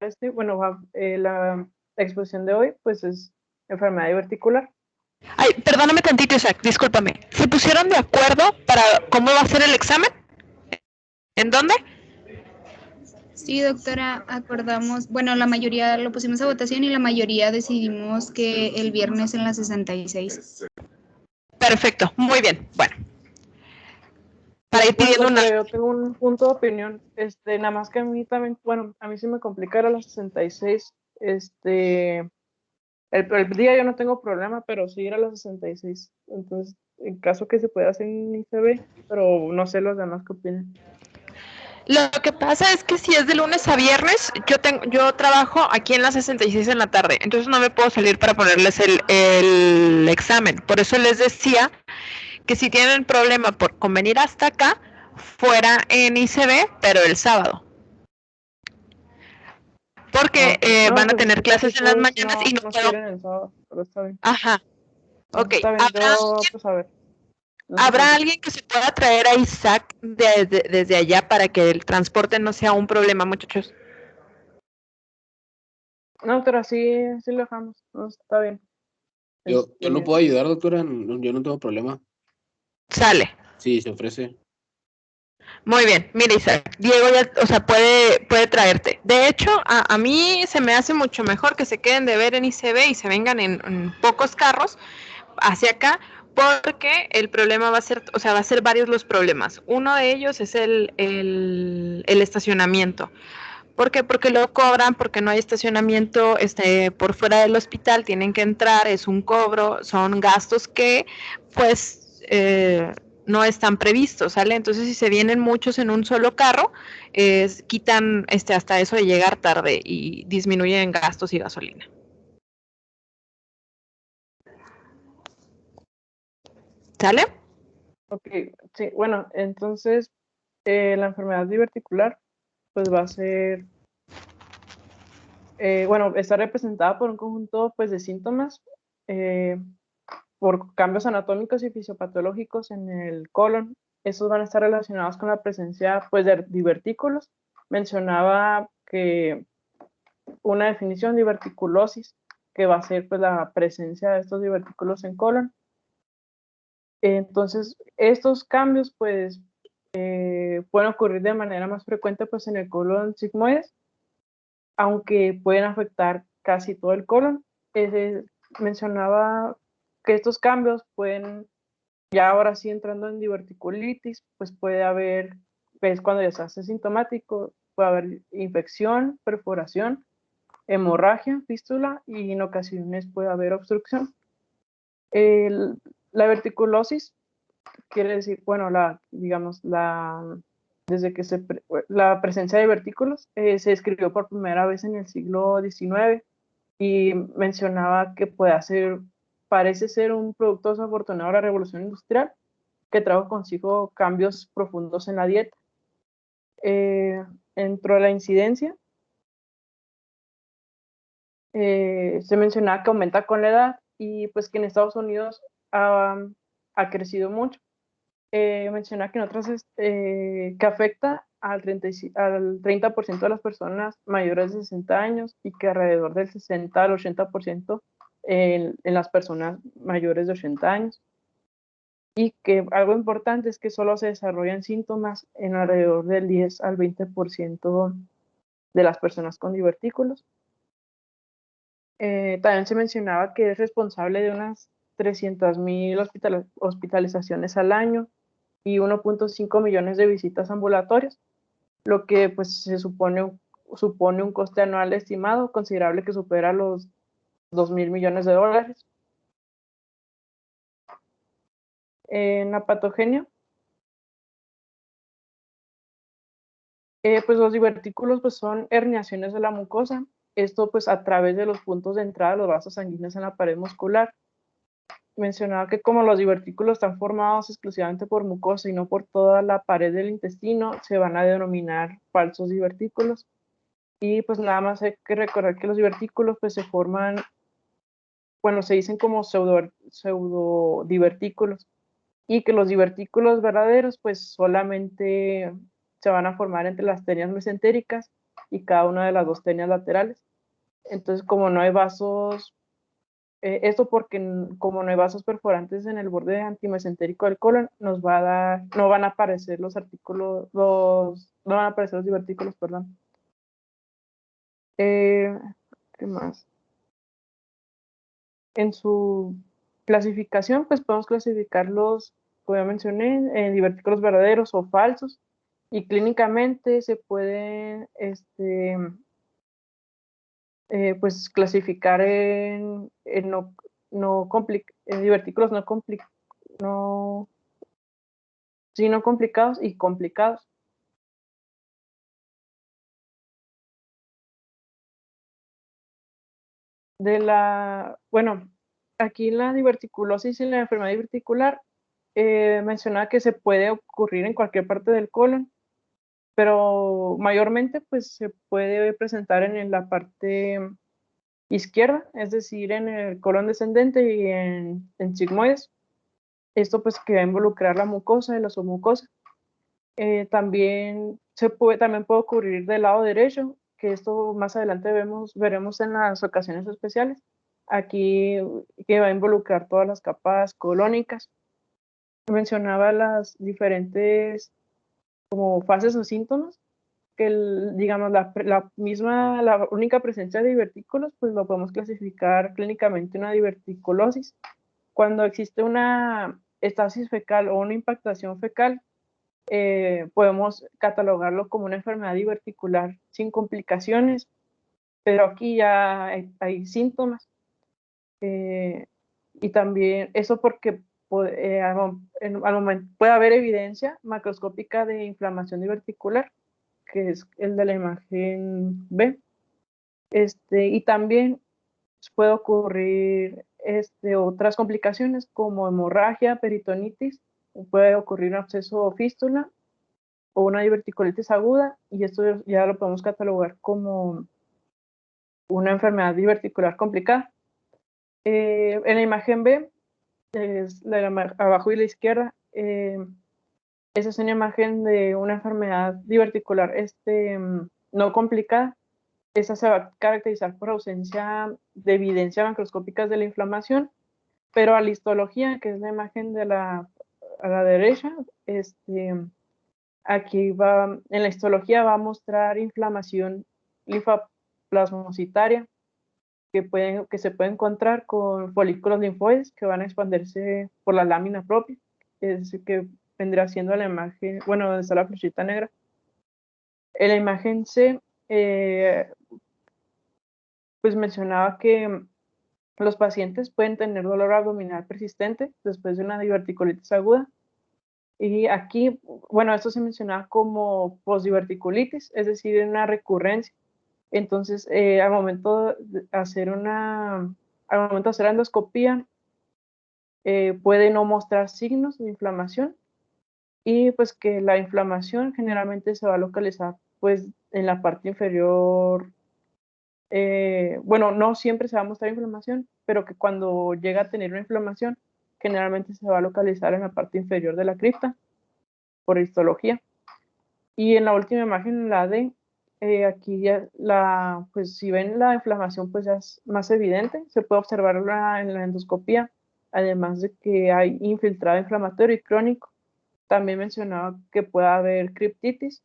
la exposición de hoy, pues es enfermedad diverticular. Ay, perdóname tantito, Isaac, discúlpame. ¿Se pusieron de acuerdo para cómo va a ser el examen? ¿En dónde? Sí, doctora, acordamos, bueno, la mayoría lo pusimos a votación y la mayoría decidimos que el viernes en la 66. Perfecto, muy bien. Bueno, para ir pidiendo Bueno, una... doctora, yo tengo un punto de opinión, nada más que a mí también, bueno, a mí sí me complicara la 66, el día yo no tengo problema, pero sí ir a la 66, entonces, en caso que se pueda hacer en ICB, pero no sé los demás qué opinan. Lo que pasa es que si es de lunes a viernes, yo trabajo aquí en la 66 en la tarde, entonces no me puedo salir para ponerles el examen. Por eso les decía que si tienen problema con venir hasta acá, fuera en ICB, pero el sábado. Porque Okay. No, van a pues es tener que casi clases en las todos mañanas y no no puedo. quieren el sábado, pero está bien. Ajá, No, ok. está bien, yo, pues a ver, no se ¿Habrá preocupe. alguien que se pueda traer a Isaac desde allá para que el transporte no sea un problema, muchachos? No, pero sí lo dejamos, no, está bien. Yo lo puedo ayudar, doctora, yo no tengo problema. Sale. Sí, se ofrece. Muy bien, mira Isaac, Diego ya, o sea, puede traerte. De hecho, a mí se me hace mucho mejor que se queden de ver en ICB y se vengan en pocos carros hacia acá, porque el problema va a ser, o sea, va a ser varios los problemas. Uno de ellos es el estacionamiento. ¿Por qué? Porque lo cobran, porque no hay estacionamiento por fuera del hospital, tienen que entrar, es un cobro, son gastos que pues no están previstos, ¿sale? Entonces si se vienen muchos en un solo carro, quitan hasta eso de llegar tarde y disminuyen gastos y gasolina. ¿Sale? Ok, sí, bueno, entonces la enfermedad diverticular pues va a ser, bueno, está representada por un conjunto pues de síntomas, eh, por cambios anatómicos y fisiopatológicos en el colon. Estos van a estar relacionados con la presencia pues de divertículos. Mencionaba que una definición de diverticulosis, que va a ser pues la presencia de estos divertículos en colon. Entonces, estos cambios pues pueden ocurrir de manera más frecuente pues en el colon sigmoides, aunque pueden afectar casi todo el colon. Mencionaba que estos cambios pueden, ya ahora sí entrando en diverticulitis, pues puede haber, es cuando ya se hace sintomático, puede haber infección, perforación, hemorragia, fístula y en ocasiones puede haber obstrucción. La verticulosis quiere decir, bueno, digamos, desde que la presencia de vertículos se describió por primera vez en el siglo XIX y mencionaba que parece ser un producto desafortunado de la revolución industrial que trajo consigo cambios profundos en la dieta. Dentro de la incidencia, se mencionaba que aumenta con la edad y pues que en Estados Unidos ha crecido mucho. Menciona que en otras, que afecta al 30% de las personas mayores de 60 años y que alrededor del 60 al 80% en las personas mayores de 80 años. Y que algo importante es que solo se desarrollan síntomas en alrededor del 10 al 20% de las personas con divertículos. También se mencionaba que es responsable de unas 300,000 hospitalizaciones al año y 1.5 millones de visitas ambulatorias, lo que pues supone un coste anual estimado considerable que supera los 2,000 millones de dólares. En la patogenia, pues los divertículos pues son herniaciones de la mucosa, esto pues a través de los puntos de entrada de los vasos sanguíneos en la pared muscular. Mencionaba que como los divertículos están formados exclusivamente por mucosa y no por toda la pared del intestino, se van a denominar falsos divertículos. Y pues nada más hay que recordar que los divertículos pues se forman, bueno, se dicen como pseudo divertículos y que los divertículos verdaderos pues solamente se van a formar entre las tenias mesentéricas y cada una de las dos tenias laterales. Entonces, como no hay vasos, esto porque como no hay vasos perforantes en el borde antimesentérico del colon, nos va a dar, no van a aparecer los artículos, no van a aparecer los divertículos, perdón. ¿Qué más? En su clasificación, pues podemos clasificarlos, como ya mencioné, en divertículos verdaderos o falsos, y clínicamente se pueden pues clasificar en divertículos no complicados y complicados. Bueno, aquí la diverticulosis y la enfermedad diverticular mencionaba que se puede ocurrir en cualquier parte del colon, pero mayormente pues se puede presentar en la parte izquierda, es decir, en el colon descendente y en sigmoides. Esto pues que va a involucrar la mucosa y la submucosa. También puede ocurrir del lado derecho, que esto más adelante veremos en las ocasiones especiales. Aquí que va a involucrar todas las capas colónicas. Mencionaba las diferentes como fases o síntomas, que digamos la única presencia de divertículos, pues lo podemos clasificar clínicamente una diverticulosis. Cuando existe una estasis fecal o una impactación fecal, podemos catalogarlo como una enfermedad diverticular sin complicaciones, pero aquí ya hay síntomas. Y también eso porque al momento puede haber evidencia macroscópica de inflamación diverticular, que es el de la imagen B. Y también puede ocurrir otras complicaciones como hemorragia, peritonitis, puede ocurrir un absceso o fístula o una diverticulitis aguda, y esto ya lo podemos catalogar como una enfermedad diverticular complicada. En la imagen B, es abajo y la izquierda, esa es una imagen de una enfermedad diverticular no complicada. Esa se va a caracterizar por ausencia de evidencia macroscópicas de la inflamación, pero a la histología, que es la imagen a la derecha, aquí en la histología va a mostrar inflamación linfoplasmocitaria que se puede encontrar con folículos linfoides que van a expandirse por la lámina propia, es decir, que vendrá siendo la imagen, bueno, donde está la flechita negra. En la imagen C, pues mencionaba que los pacientes pueden tener dolor abdominal persistente después de una diverticulitis aguda. Y aquí, bueno, esto se mencionaba como posdiverticulitis, es decir, una recurrencia. Entonces, al momento de hacer endoscopía, puede no mostrar signos de inflamación, y pues que la inflamación generalmente se va a localizar pues en la parte inferior. Bueno, no siempre se va a mostrar inflamación, pero que cuando llega a tener una inflamación, generalmente se va a localizar en la parte inferior de la cripta por histología. Y en la última imagen, la D, aquí ya pues si ven la inflamación, pues ya es más evidente, se puede observar en la endoscopía, además de que hay infiltrado inflamatorio y crónico. También mencionaba que puede haber criptitis.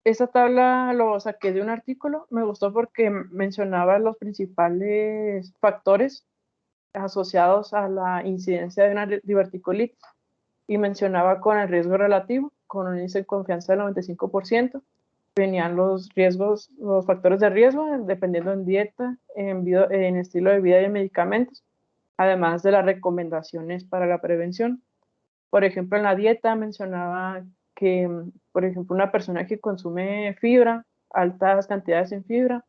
Esa tabla lo saqué de un artículo, me gustó porque mencionaba los principales factores asociados a la incidencia de una diverticulitis, y mencionaba con el riesgo relativo, con un índice de confianza del 95%, venían los factores de riesgo, dependiendo en dieta, en estilo de vida y en medicamentos, además de las recomendaciones para la prevención. Por ejemplo, en la dieta mencionaba que, por ejemplo, una persona que consume fibra, altas cantidades en fibra,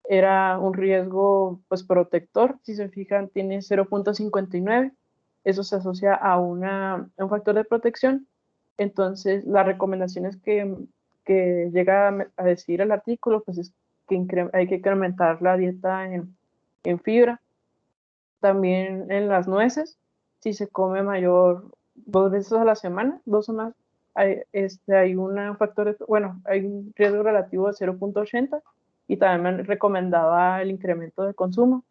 era un riesgo pues protector. Si se fijan, tiene 0.59. Eso se asocia a un factor de protección. Entonces, las recomendaciones que llega a decir el artículo, pues es que hay que incrementar la dieta en fibra. También en las nueces, si se come 2 veces a la semana, 2 o más, hay un factor, bueno, hay un riesgo relativo de 0.80 y también me recomendaba el incremento de consumo.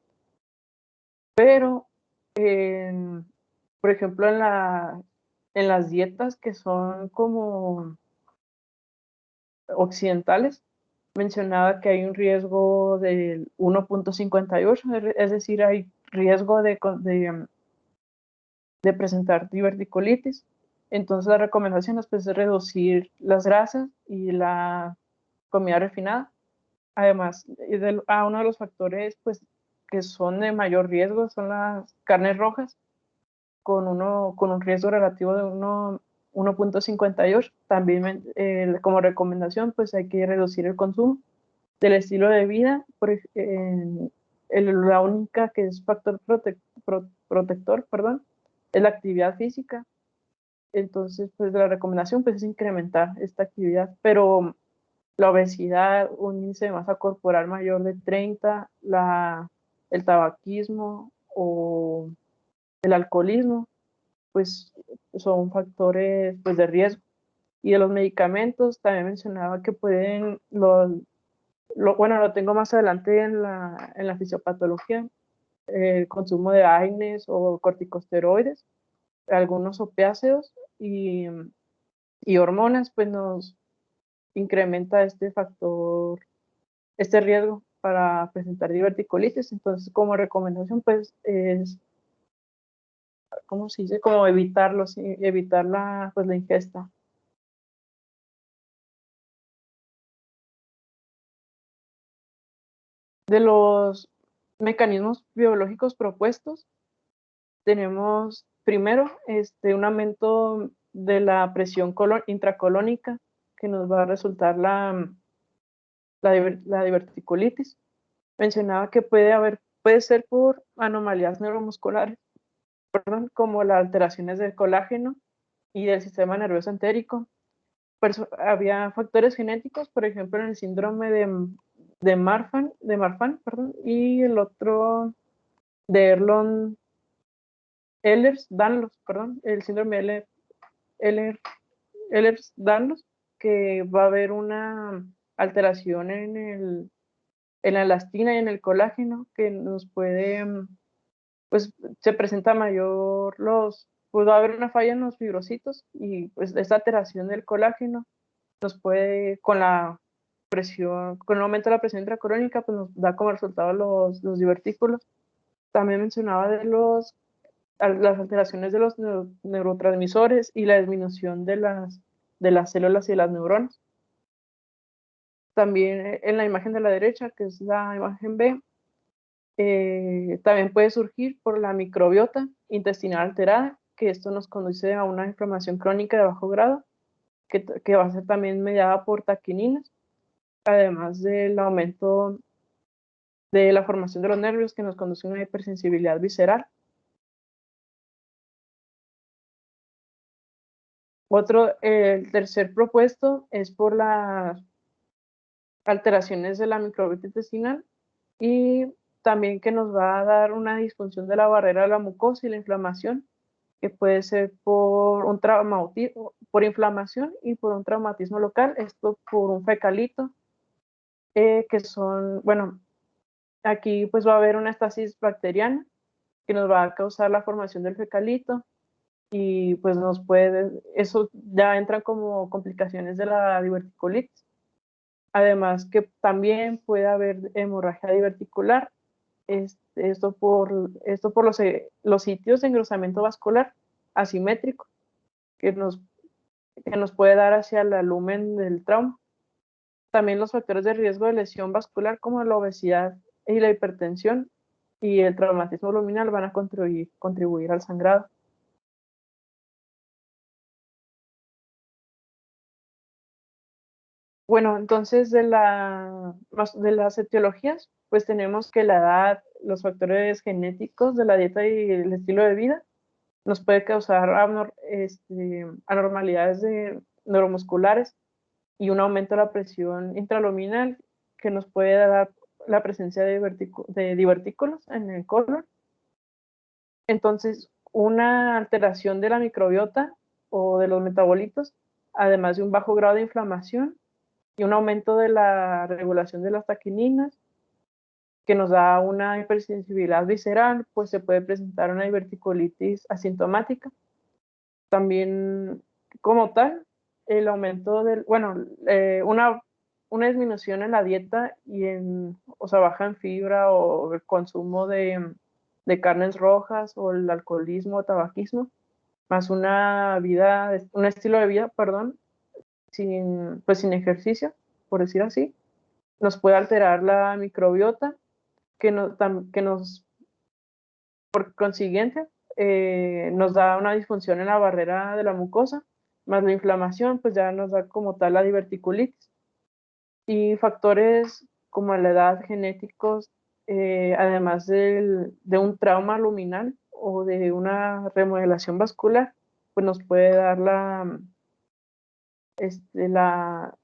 Pero, por ejemplo, en las dietas que son como occidentales, mencionaba que hay un riesgo del 1.58, es decir, hay riesgo de presentar diverticulitis. Entonces, la recomendación es reducir las grasas y la comida refinada. Además, uno de los factores pues, que son de mayor riesgo son las carnes rojas, con un riesgo relativo de 1.58. También como recomendación, pues hay que reducir el consumo del estilo de vida. La única que es factor protector, perdón, es la actividad física. Entonces, pues la recomendación pues, es incrementar esta actividad, pero la obesidad, un índice de masa corporal mayor de 30, el tabaquismo o el alcoholismo, pues son factores pues, de riesgo. Y de los medicamentos, también mencionaba que pueden, bueno, lo tengo más adelante en la fisiopatología, el consumo de AINES o corticosteroides, algunos opiáceos y hormonas, pues nos incrementa este factor, este riesgo para presentar diverticulitis. Entonces, como recomendación, pues es, ¿cómo se dice? Como evitarlo, ¿sí? Evitar pues, la ingesta. De los mecanismos biológicos propuestos, tenemos primero un aumento de la presión intracolónica que nos va a resultar la diverticulitis. Mencionaba que puede ser por anomalías neuromusculares, perdón, como las alteraciones del colágeno y del sistema nervioso entérico. Había factores genéticos, por ejemplo, en el síndrome de Marfan, perdón, y el otro de Ehlers-Danlos, perdón, el síndrome Ehlers-Danlos, que va a haber una alteración en la elastina y en el colágeno que nos puede, pues se presenta pues va a haber una falla en los fibrocitos y pues esta alteración del colágeno nos puede, con el aumento de la presión intracorónica, pues nos da como resultado los divertículos. También mencionaba las alteraciones de los neurotransmisores y la disminución de las células y de las neuronas. También en la imagen de la derecha, que es la imagen B, también puede surgir por la microbiota intestinal alterada, que esto nos conduce a una inflamación crónica de bajo grado, que va a ser también mediada por taquininas, además del aumento de la formación de los nervios que nos conduce a una hipersensibilidad visceral. El tercer propuesto es por las alteraciones de la microbiota intestinal y también que nos va a dar una disfunción de la barrera de la mucosa y la inflamación, que puede ser por por inflamación y por un traumatismo local, esto por un fecalito, que son, bueno, aquí pues va a haber una estasis bacteriana que nos va a causar la formación del fecalito y pues eso ya entra como complicaciones de la diverticulitis. Además que también puede haber hemorragia diverticular, esto por los sitios de engrosamiento vascular asimétrico que nos puede dar hacia el lumen del trauma. También los factores de riesgo de lesión vascular como la obesidad y la hipertensión y el traumatismo luminal van a contribuir al sangrado. Bueno, entonces de las etiologías, pues tenemos que la edad, los factores genéticos de la dieta y el estilo de vida nos puede causar anormalidades neuromusculares y un aumento de la presión intraluminal que nos puede dar la presencia de divertículos en el colon. Entonces, una alteración de la microbiota o de los metabolitos además de un bajo grado de inflamación y un aumento de la regulación de las taquininas, que nos da una hipersensibilidad visceral, pues se puede presentar una diverticulitis asintomática. También, como tal, el aumento del, bueno, una disminución en la dieta y o sea, baja en fibra o el consumo de carnes rojas o el alcoholismo o tabaquismo, más un estilo de vida, perdón, pues sin ejercicio, por decir así, nos puede alterar la microbiota, que nos por consiguiente, nos da una disfunción en la barrera de la mucosa, más la inflamación, pues ya nos da como tal la diverticulitis. Y factores como la edad, genéticos, además de un trauma luminal o de una remodelación vascular, pues nos puede dar la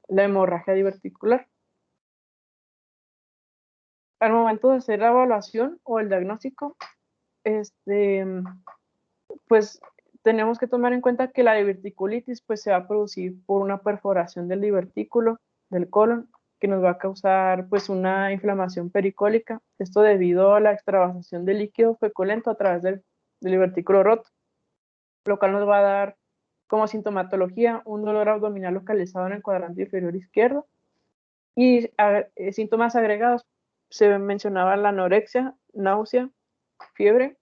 hemorragia diverticular. Al momento de hacer la evaluación o el diagnóstico, pues tenemos que tomar en cuenta que la diverticulitis pues se va a producir por una perforación del divertículo del colon, que nos va a causar pues una inflamación pericólica, esto debido a la extravasación de líquido feculento a través del divertículo roto, lo cual nos va a dar como sintomatología un dolor abdominal localizado en el cuadrante inferior izquierdo y síntomas agregados. Se mencionaba la anorexia, náusea, fiebre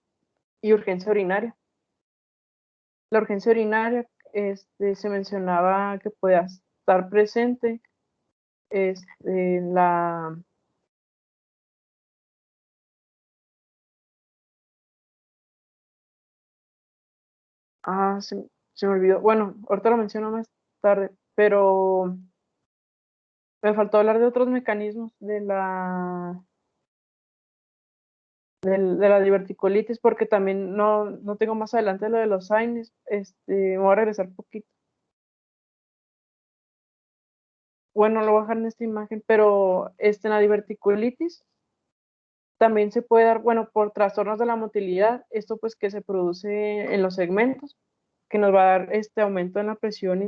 y urgencia urinaria. La urgencia urinaria, se mencionaba que podía estar presente en la... Ah, se me olvidó. Bueno, ahorita lo menciono más tarde, pero me faltó hablar de otros mecanismos de la diverticulitis, porque también no tengo más adelante lo de los AINES. Me voy a regresar un poquito. Bueno, lo voy a dejar en esta imagen, pero en la diverticulitis también se puede dar, bueno, por trastornos de la motilidad, esto pues que se produce en los segmentos, que nos va a dar este aumento en la presión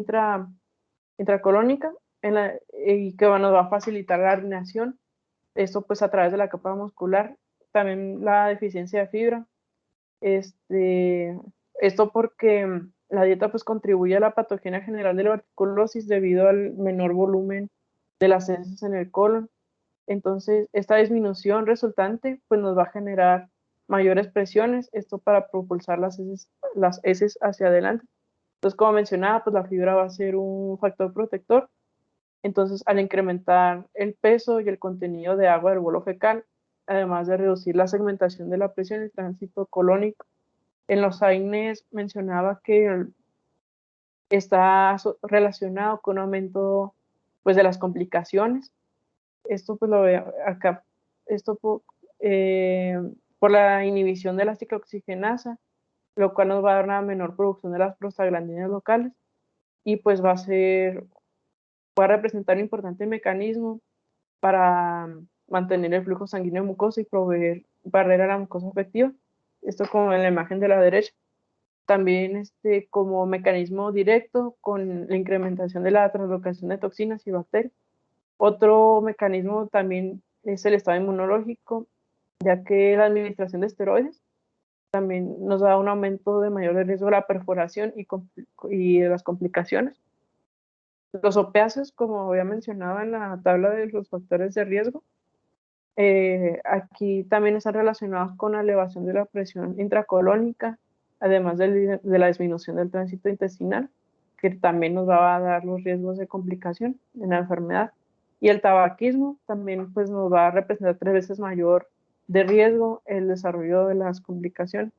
intracolónica y que nos va a facilitar la alineación, esto pues a través de la capa muscular, también la deficiencia de fibra, esto porque la dieta pues contribuye a la patogenia general de la diverticulosis debido al menor volumen de las heces en el colon. Entonces, esta disminución resultante pues nos va a generar mayores presiones, esto para propulsar las heces hacia adelante. Entonces, como mencionaba, pues la fibra va a ser un factor protector. Entonces, al incrementar el peso y el contenido de agua del bolo fecal, además de reducir la segmentación de la presión y el tránsito colónico, en los AINES mencionaba que está relacionado con un aumento pues de las complicaciones. Esto pues lo veo acá, esto por la inhibición de la ciclooxigenasa, lo cual nos va a dar una menor producción de las prostaglandinas locales y pues va a representar un importante mecanismo para mantener el flujo sanguíneo mucoso y proveer barrera a la mucosa afectiva. Esto como en la imagen de la derecha. También como mecanismo directo con la incrementación de la translocación de toxinas y bacterias. Otro mecanismo también es el estado inmunológico, ya que la administración de esteroides también nos da un aumento de mayor riesgo de la perforación y de las complicaciones. Los opiáceos, como había mencionado en la tabla de los factores de riesgo, aquí también están relacionados con la elevación de la presión intracolónica, además de la disminución del tránsito intestinal, que también nos va a dar los riesgos de complicación en la enfermedad. Y el tabaquismo también pues, nos va a representar 3 veces mayor de riesgo el desarrollo de las complicaciones.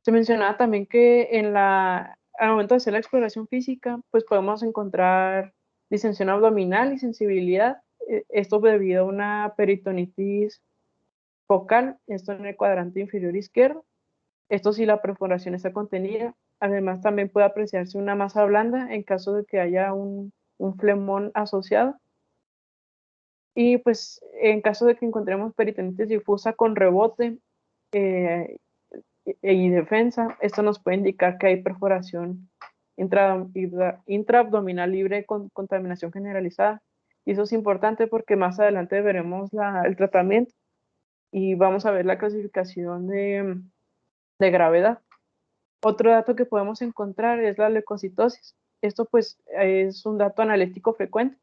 Se mencionaba también que al momento de hacer la exploración física, pues podemos encontrar distensión abdominal y sensibilidad. Esto debido a una peritonitis focal, esto en el cuadrante inferior izquierdo. Esto si la perforación está contenida. Además, también puede apreciarse una masa blanda en caso de que haya un flemón asociado. Y pues en caso de que encontremos peritonitis difusa con rebote y defensa, esto nos puede indicar que hay perforación intraabdominal libre con contaminación generalizada. Y eso es importante porque más adelante veremos el tratamiento y vamos a ver la clasificación de gravedad. Otro dato que podemos encontrar es la leucocitosis. Esto pues es un dato analítico frecuente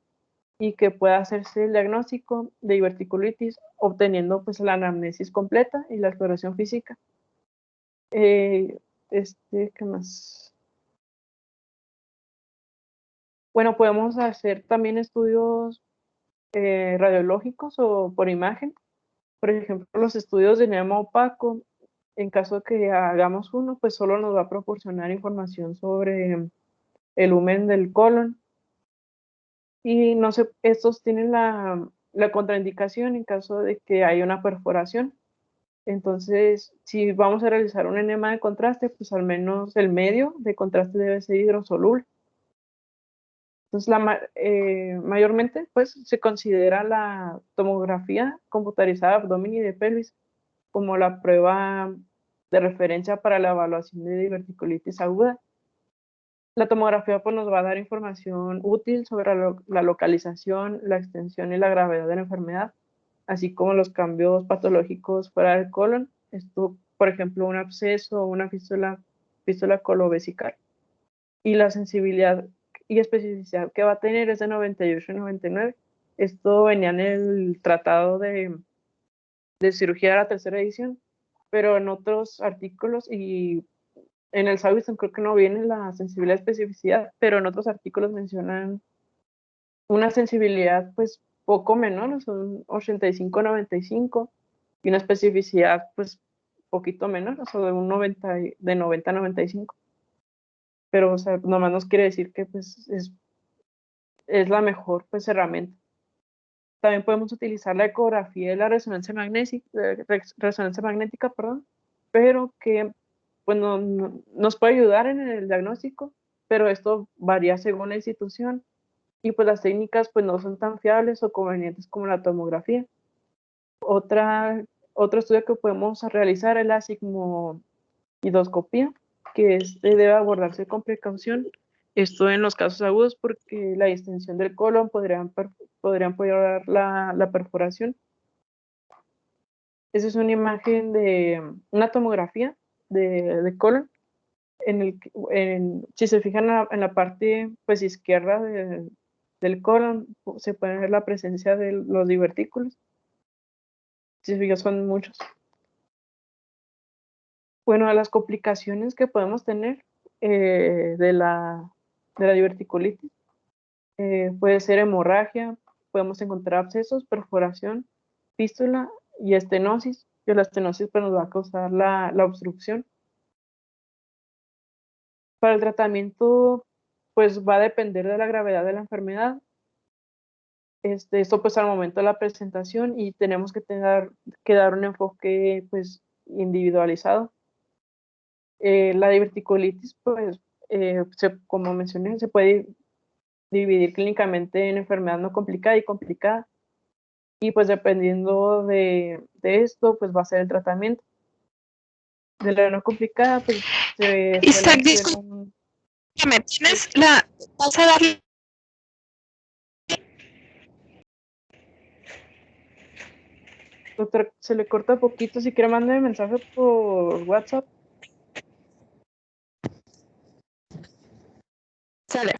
y que puede hacerse el diagnóstico de diverticulitis obteniendo pues la anamnesis completa y la exploración física. ¿Qué más? Bueno, podemos hacer también estudios radiológicos o por imagen. Por ejemplo, los estudios de neuma opaco, en caso de que hagamos uno, pues solo nos va a proporcionar información sobre el lumen del colon. Y no sé, estos tienen la contraindicación en caso de que haya una perforación. Entonces, si vamos a realizar un enema de contraste, pues al menos el medio de contraste debe ser hidrosoluble. Entonces, mayormente, pues se considera la tomografía computarizada de abdomen y de pelvis como la prueba de referencia para la evaluación de diverticulitis aguda. La tomografía pues, nos va a dar información útil sobre la localización, la extensión y la gravedad de la enfermedad, así como los cambios patológicos fuera del colon. Esto, por ejemplo, un absceso o una fístula colovesical. Y la sensibilidad y especificidad que va a tener es de 98 y 99. Esto venía en el tratado de cirugía de la tercera edición, pero en otros artículos y en el Savison creo que no viene la sensibilidad y especificidad, pero en otros artículos mencionan una sensibilidad pues poco menor, son 85-95, y una especificidad pues poquito menor, o sea, de 90 a 95. Pero, o sea, nomás nos quiere decir que pues es la mejor pues herramienta. También podemos utilizar la ecografía y la resonancia magnética, perdón, pero que pues, nos puede ayudar en el diagnóstico, pero esto varía según la institución y pues las técnicas pues no son tan fiables o convenientes como la tomografía. Otro estudio que podemos realizar es la sigmoidoscopía, que debe abordarse con precaución. Esto en los casos agudos porque la distensión del colon podrían empeorar la perforación. Esa es una imagen de una tomografía de colon. Si se fijan en la parte pues, izquierda del colon, se puede ver la presencia de los divertículos. Si se fijan, son muchos. Bueno, las complicaciones que podemos tener de la diverticulitis puede ser hemorragia, podemos encontrar abscesos, perforación, fístula y estenosis. Y la estenosis pues, nos va a causar la obstrucción. Para el tratamiento, pues va a depender de la gravedad de la enfermedad. Esto pues al momento de la presentación y tenemos que dar un enfoque pues individualizado. La diverticulitis, pues, como mencioné, se puede dividir clínicamente en enfermedad no complicada y complicada. Y pues dependiendo de esto, pues va a ser el tratamiento. De la no complicada, pues se suele hacer un... ¿Vas a darle? Doctor, se le corta poquito. Si quiere, mande mensaje por WhatsApp. Sale.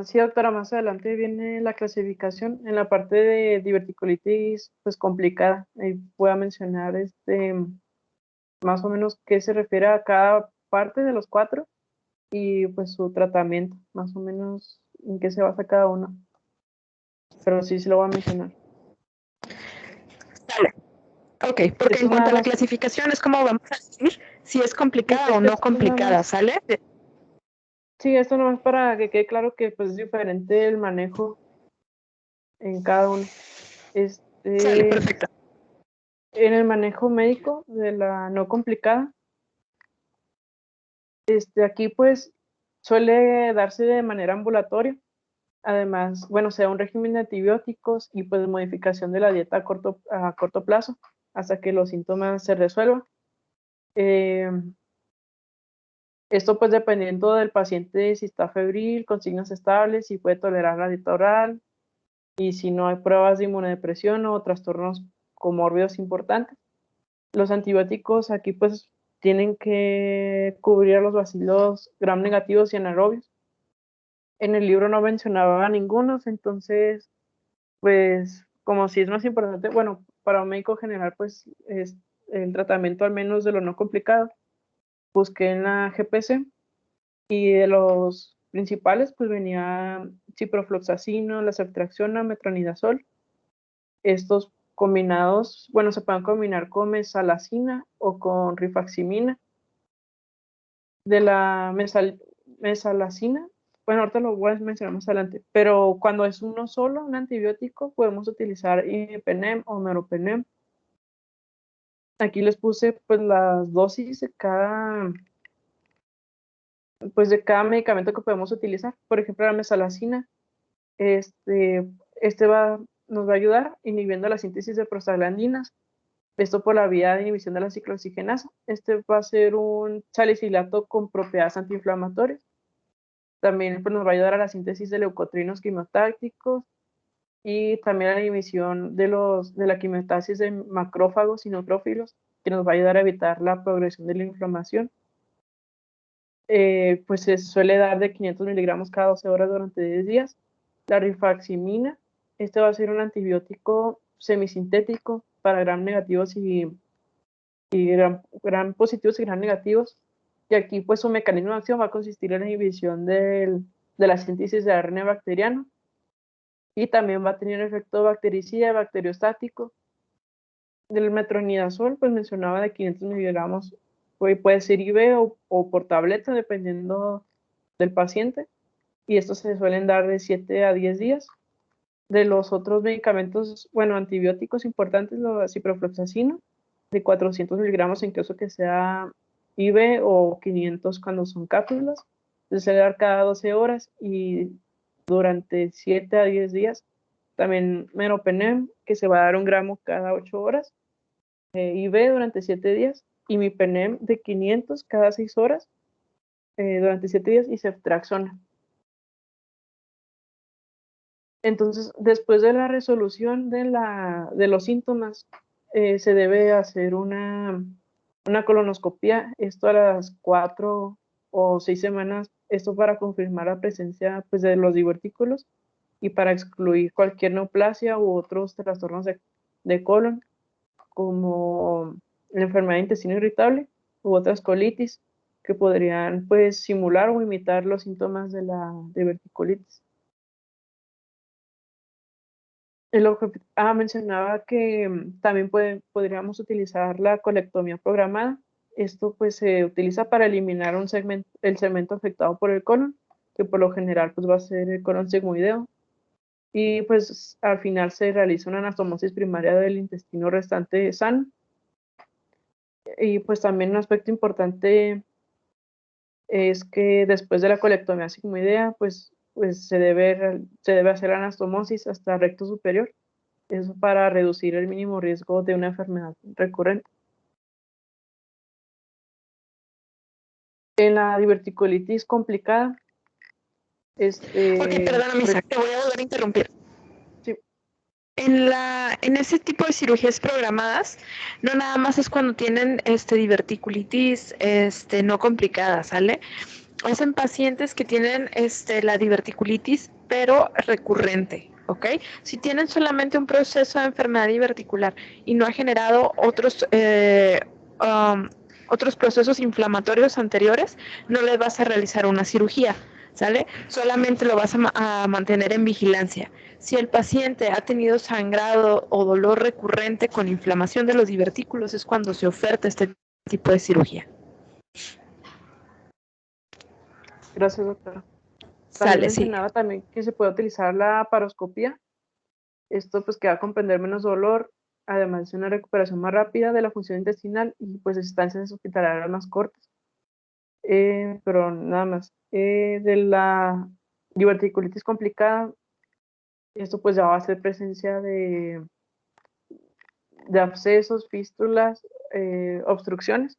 Sí, doctora, más adelante viene la clasificación en la parte de diverticulitis, pues complicada. Ahí voy a mencionar más o menos qué se refiere a cada parte de los 4 y pues su tratamiento, más o menos en qué se basa cada uno. Pero sí lo voy a mencionar. Dale. Ok, porque Esto en cuanto a la más, clasificación es como vamos a decir si es complicada es o que no esto nada complicada, más, ¿sale? sí, esto nomás para que quede claro que pues es diferente el manejo en cada uno. Sale, Este, perfecto. en el manejo médico de la no complicada, aquí pues suele darse de manera ambulatoria. Además, bueno, sea un régimen de antibióticos y pues modificación de la dieta a corto plazo hasta que los síntomas se resuelvan. Eh, Esto pues dependiendo del paciente si está febril, con signos estables, si puede tolerar la dieta oral y si no hay pruebas de inmunodepresión o trastornos comórbidos importantes. Los antibióticos aquí pues tienen que cubrir a los bacilos gram negativos y anaerobios. En el libro no mencionaba ningunos, entonces pues como si es más importante, bueno, para un médico general pues es el tratamiento al menos de lo no complicado. Busqué en la GPC y de los principales pues venía ciprofloxacino, la ceftriaxona, metronidazol. Estos combinados, bueno, se pueden combinar con mesalazina o con rifaximina. De la mesalazina, bueno, ahorita lo voy a mencionar más adelante, pero cuando es uno solo, un antibiótico, podemos utilizar imipenem o meropenem. Aquí les puse pues las dosis de cada medicamento que podemos utilizar. Por ejemplo, la mesalazina, este, nos va a ayudar inhibiendo la síntesis de prostaglandinas. Esto por la vía de inhibición de la ciclooxigenasa. Este va a ser un salicilato con propiedades antiinflamatorias. También pues, nos va a ayudar a la síntesis de leucotrienos quimiotácticos y también a la inhibición de la quimiotaxis de macrófagos y neutrófilos, que nos va a ayudar a evitar la progresión de la inflamación. Pues se suele dar de 500 miligramos cada 12 horas durante 10 días. La rifaximina, este va a ser un antibiótico semisintético para gram negativos y gram positivos y gram negativos. Y aquí pues su mecanismo de acción va a consistir en la inhibición de la síntesis de ARN bacteriano y también va a tener efecto bactericida y bacteriostático. Del metronidazol, pues mencionaba de 500 miligramos, puede ser IV o por tableta, dependiendo del paciente, y estos se suelen dar de 7 a 10 días. De los otros medicamentos, bueno, antibióticos importantes, la ciprofloxacino, de 400 miligramos en caso que sea IV o 500 cuando son cápsulas. Se suele dar cada 12 horas y durante 7 a 10 días. También meropenem, que se va a dar 1 gramo cada 8 horas. IV durante 7 días. Y mipenem de 500 cada 6 horas durante 7 días. Y ceftriaxona. Entonces, después de la resolución de los síntomas, se debe hacer una colonoscopia, esto a las 4 o 6 semanas, esto para confirmar la presencia pues, de los divertículos y para excluir cualquier neoplasia u otros trastornos de colon, como la enfermedad de intestino irritable u otras colitis que podrían pues, simular o imitar los síntomas de la diverticulitis. Mencionaba que también podríamos utilizar la colectomía programada. Esto pues se utiliza para eliminar el segmento afectado por el colon, que por lo general pues va a ser el colon sigmoideo. Y pues al final se realiza una anastomosis primaria del intestino restante sano. Y pues también un aspecto importante es que después de la colectomía sigmoidea pues se debe hacer anastomosis hasta recto superior. Eso para reducir el mínimo riesgo de una enfermedad recurrente. En la diverticulitis complicada, Ok, perdóname, Isaac, te voy a volver a interrumpir. Sí. En ese tipo de cirugías programadas, no nada más es cuando tienen diverticulitis no complicada, ¿sale? es en pacientes que tienen la diverticulitis, pero recurrente, ¿ok? Si tienen solamente un proceso de enfermedad diverticular y no ha generado otros procesos inflamatorios anteriores, no les vas a realizar una cirugía, ¿sale? Solamente lo vas a mantener en vigilancia. Si el paciente ha tenido sangrado o dolor recurrente con inflamación de los divertículos, es cuando se oferta este tipo de cirugía. Gracias, doctora. También Sale, sí. mencionaba también que se puede utilizar la paroscopía. Esto pues que va a comprender menos dolor, además de una recuperación más rápida de la función intestinal y pues estancias hospitalarias más cortas. Pero nada más. De la diverticulitis complicada, esto pues ya va a ser presencia de abscesos, fístulas, obstrucciones.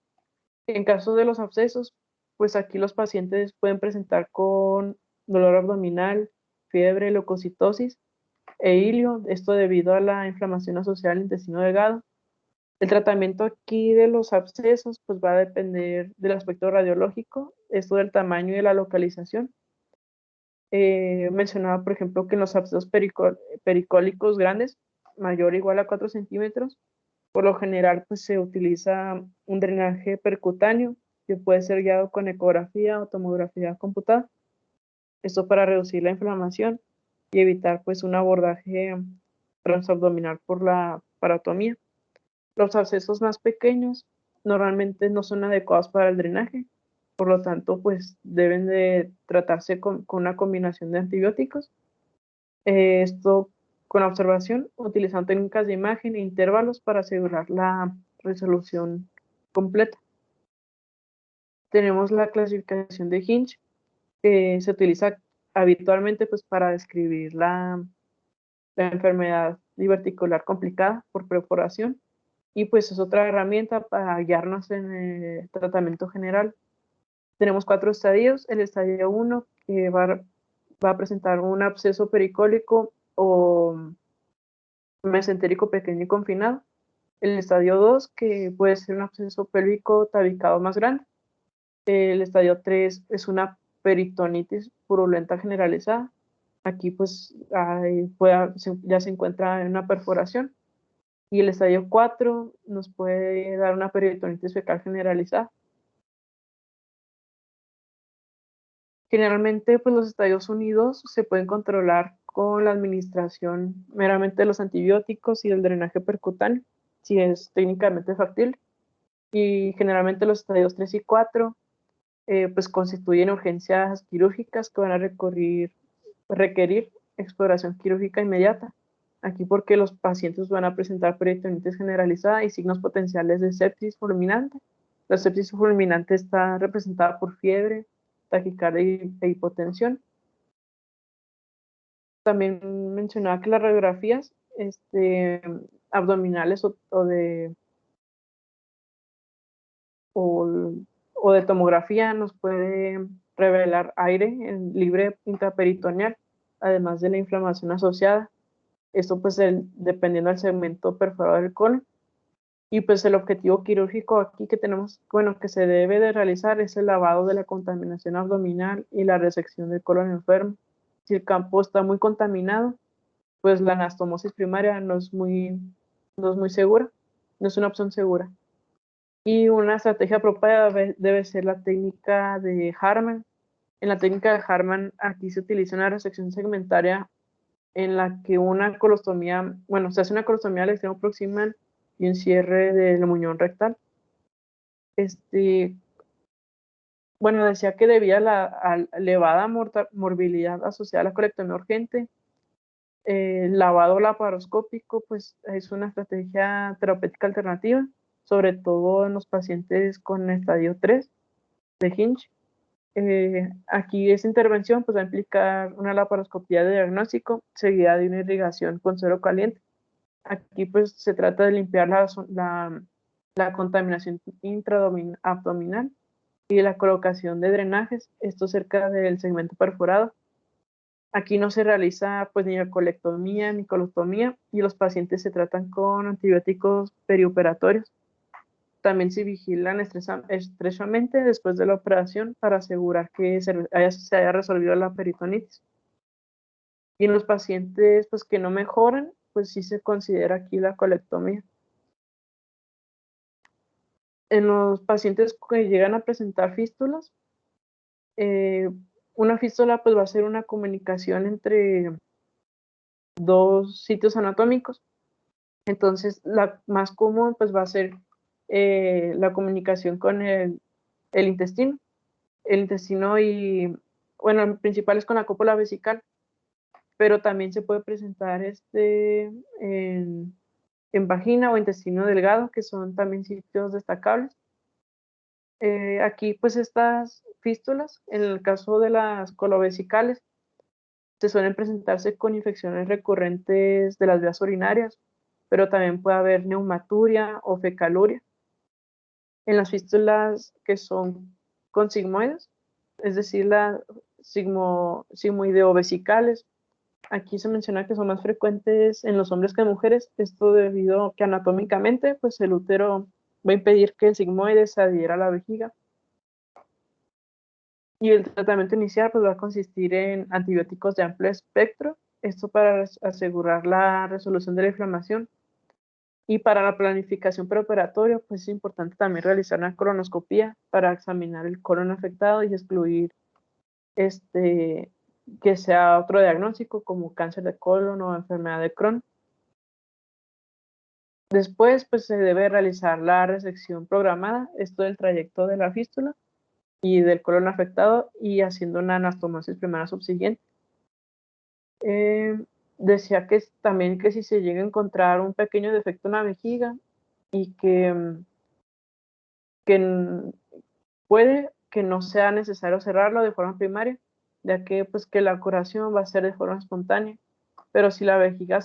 En caso de los abscesos, pues aquí los pacientes pueden presentar con dolor abdominal, fiebre, leucocitosis e hilio, esto debido a la inflamación asociada al intestino delgado. El tratamiento aquí de los abscesos pues va a depender del aspecto radiológico, esto del tamaño y de la localización. Mencionaba, por ejemplo, que en los abscesos pericólicos grandes, mayor o igual a 4 centímetros, por lo general pues se utiliza un drenaje percutáneo que puede ser guiado con ecografía o tomografía computada. Esto para reducir la inflamación y evitar pues un abordaje transabdominal por la parotomía. Los abscesos más pequeños normalmente no son adecuados para el drenaje, por lo tanto pues deben de tratarse con una combinación de antibióticos. Esto con observación, utilizando técnicas de imagen e intervalos para asegurar la resolución completa. Tenemos la clasificación de Hinch, que se utiliza habitualmente pues, para describir la enfermedad diverticular complicada por perforación y pues es otra herramienta para guiarnos en el tratamiento general. Tenemos 4 estadios. El estadio 1 que va a presentar un absceso pericólico o mesentérico pequeño y confinado. El estadio 2 que puede ser un absceso pélvico tabicado más grande. El estadio 3 es una peritonitis purulenta generalizada. Aquí pues ya se encuentra en una perforación. Y el estadio 4 nos puede dar una peritonitis fecal generalizada. Generalmente pues los estadios unidos se pueden controlar con la administración meramente de los antibióticos y del drenaje percutáneo, si es técnicamente factible. Y generalmente los estadios 3 y 4 pues constituyen urgencias quirúrgicas que van a requerir exploración quirúrgica inmediata. Aquí porque los pacientes van a presentar peritonitis generalizada y signos potenciales de sepsis fulminante. La sepsis fulminante está representada por fiebre, taquicardia e hipotensión. También mencionaba que las radiografías abdominales o de tomografía nos puede revelar aire en libre intraperitoneal, además de la inflamación asociada. Esto pues dependiendo del segmento perforado del colon. Y pues el objetivo quirúrgico aquí que tenemos, bueno, que se debe de realizar es el lavado de la contaminación abdominal y la resección del colon enfermo. Si el campo está muy contaminado, pues la anastomosis primaria no es muy segura, no es una opción segura. Y una estrategia apropiada debe ser la técnica de Harman. En la técnica de Harman aquí se utiliza una resección segmentaria en la que se hace una colostomía al extremo proximal y un cierre del muñón rectal. Decía que debido a la elevada morbilidad asociada a la colectomía urgente, el lavado laparoscópico pues es una estrategia terapéutica alternativa, sobre todo en los pacientes con estadio 3 de Hinch. Aquí esa intervención pues va a implicar una laparoscopía de diagnóstico seguida de una irrigación con suero caliente. Aquí pues se trata de limpiar la contaminación intraabdominal y la colocación de drenajes, esto cerca del segmento perforado. Aquí no se realiza pues ni colectomía ni colostomía y los pacientes se tratan con antibióticos perioperatorios. También se vigilan estrechamente después de la operación para asegurar que se haya resolvido la peritonitis. Y en los pacientes pues, que no mejoran, pues sí se considera aquí la colectomía. En los pacientes que llegan a presentar fístulas, una fístula pues va a ser una comunicación entre dos sitios anatómicos. Entonces, la más común pues va a ser la comunicación con el intestino. El intestino y, bueno, el principal es con la cópula vesical, pero también se puede presentar en vagina o intestino delgado, que son también sitios destacables. Aquí, pues estas fístulas, en el caso de las colovesicales, se suelen presentarse con infecciones recurrentes de las vías urinarias, pero también puede haber neumaturia o fecaluria. En las fístulas que son con sigmoides, es decir, las sigmoideo-vesicales, aquí se menciona que son más frecuentes en los hombres que en mujeres, esto debido a que anatómicamente, pues el útero va a impedir que el sigmoide se adhiera a la vejiga. Y el tratamiento inicial pues, va a consistir en antibióticos de amplio espectro, esto para asegurar la resolución de la inflamación. Y para la planificación preoperatoria, pues es importante también realizar una colonoscopía para examinar el colon afectado y excluir que sea otro diagnóstico como cáncer de colon o enfermedad de Crohn. Después, pues se debe realizar la resección programada, esto del trayecto de la fístula y del colon afectado y haciendo una anastomosis primera subsiguiente. Decía que también que si se llega a encontrar un pequeño defecto en la vejiga y que puede que no sea necesario cerrarlo de forma primaria, ya que pues que la curación va a ser de forma espontánea. Pero si la vejiga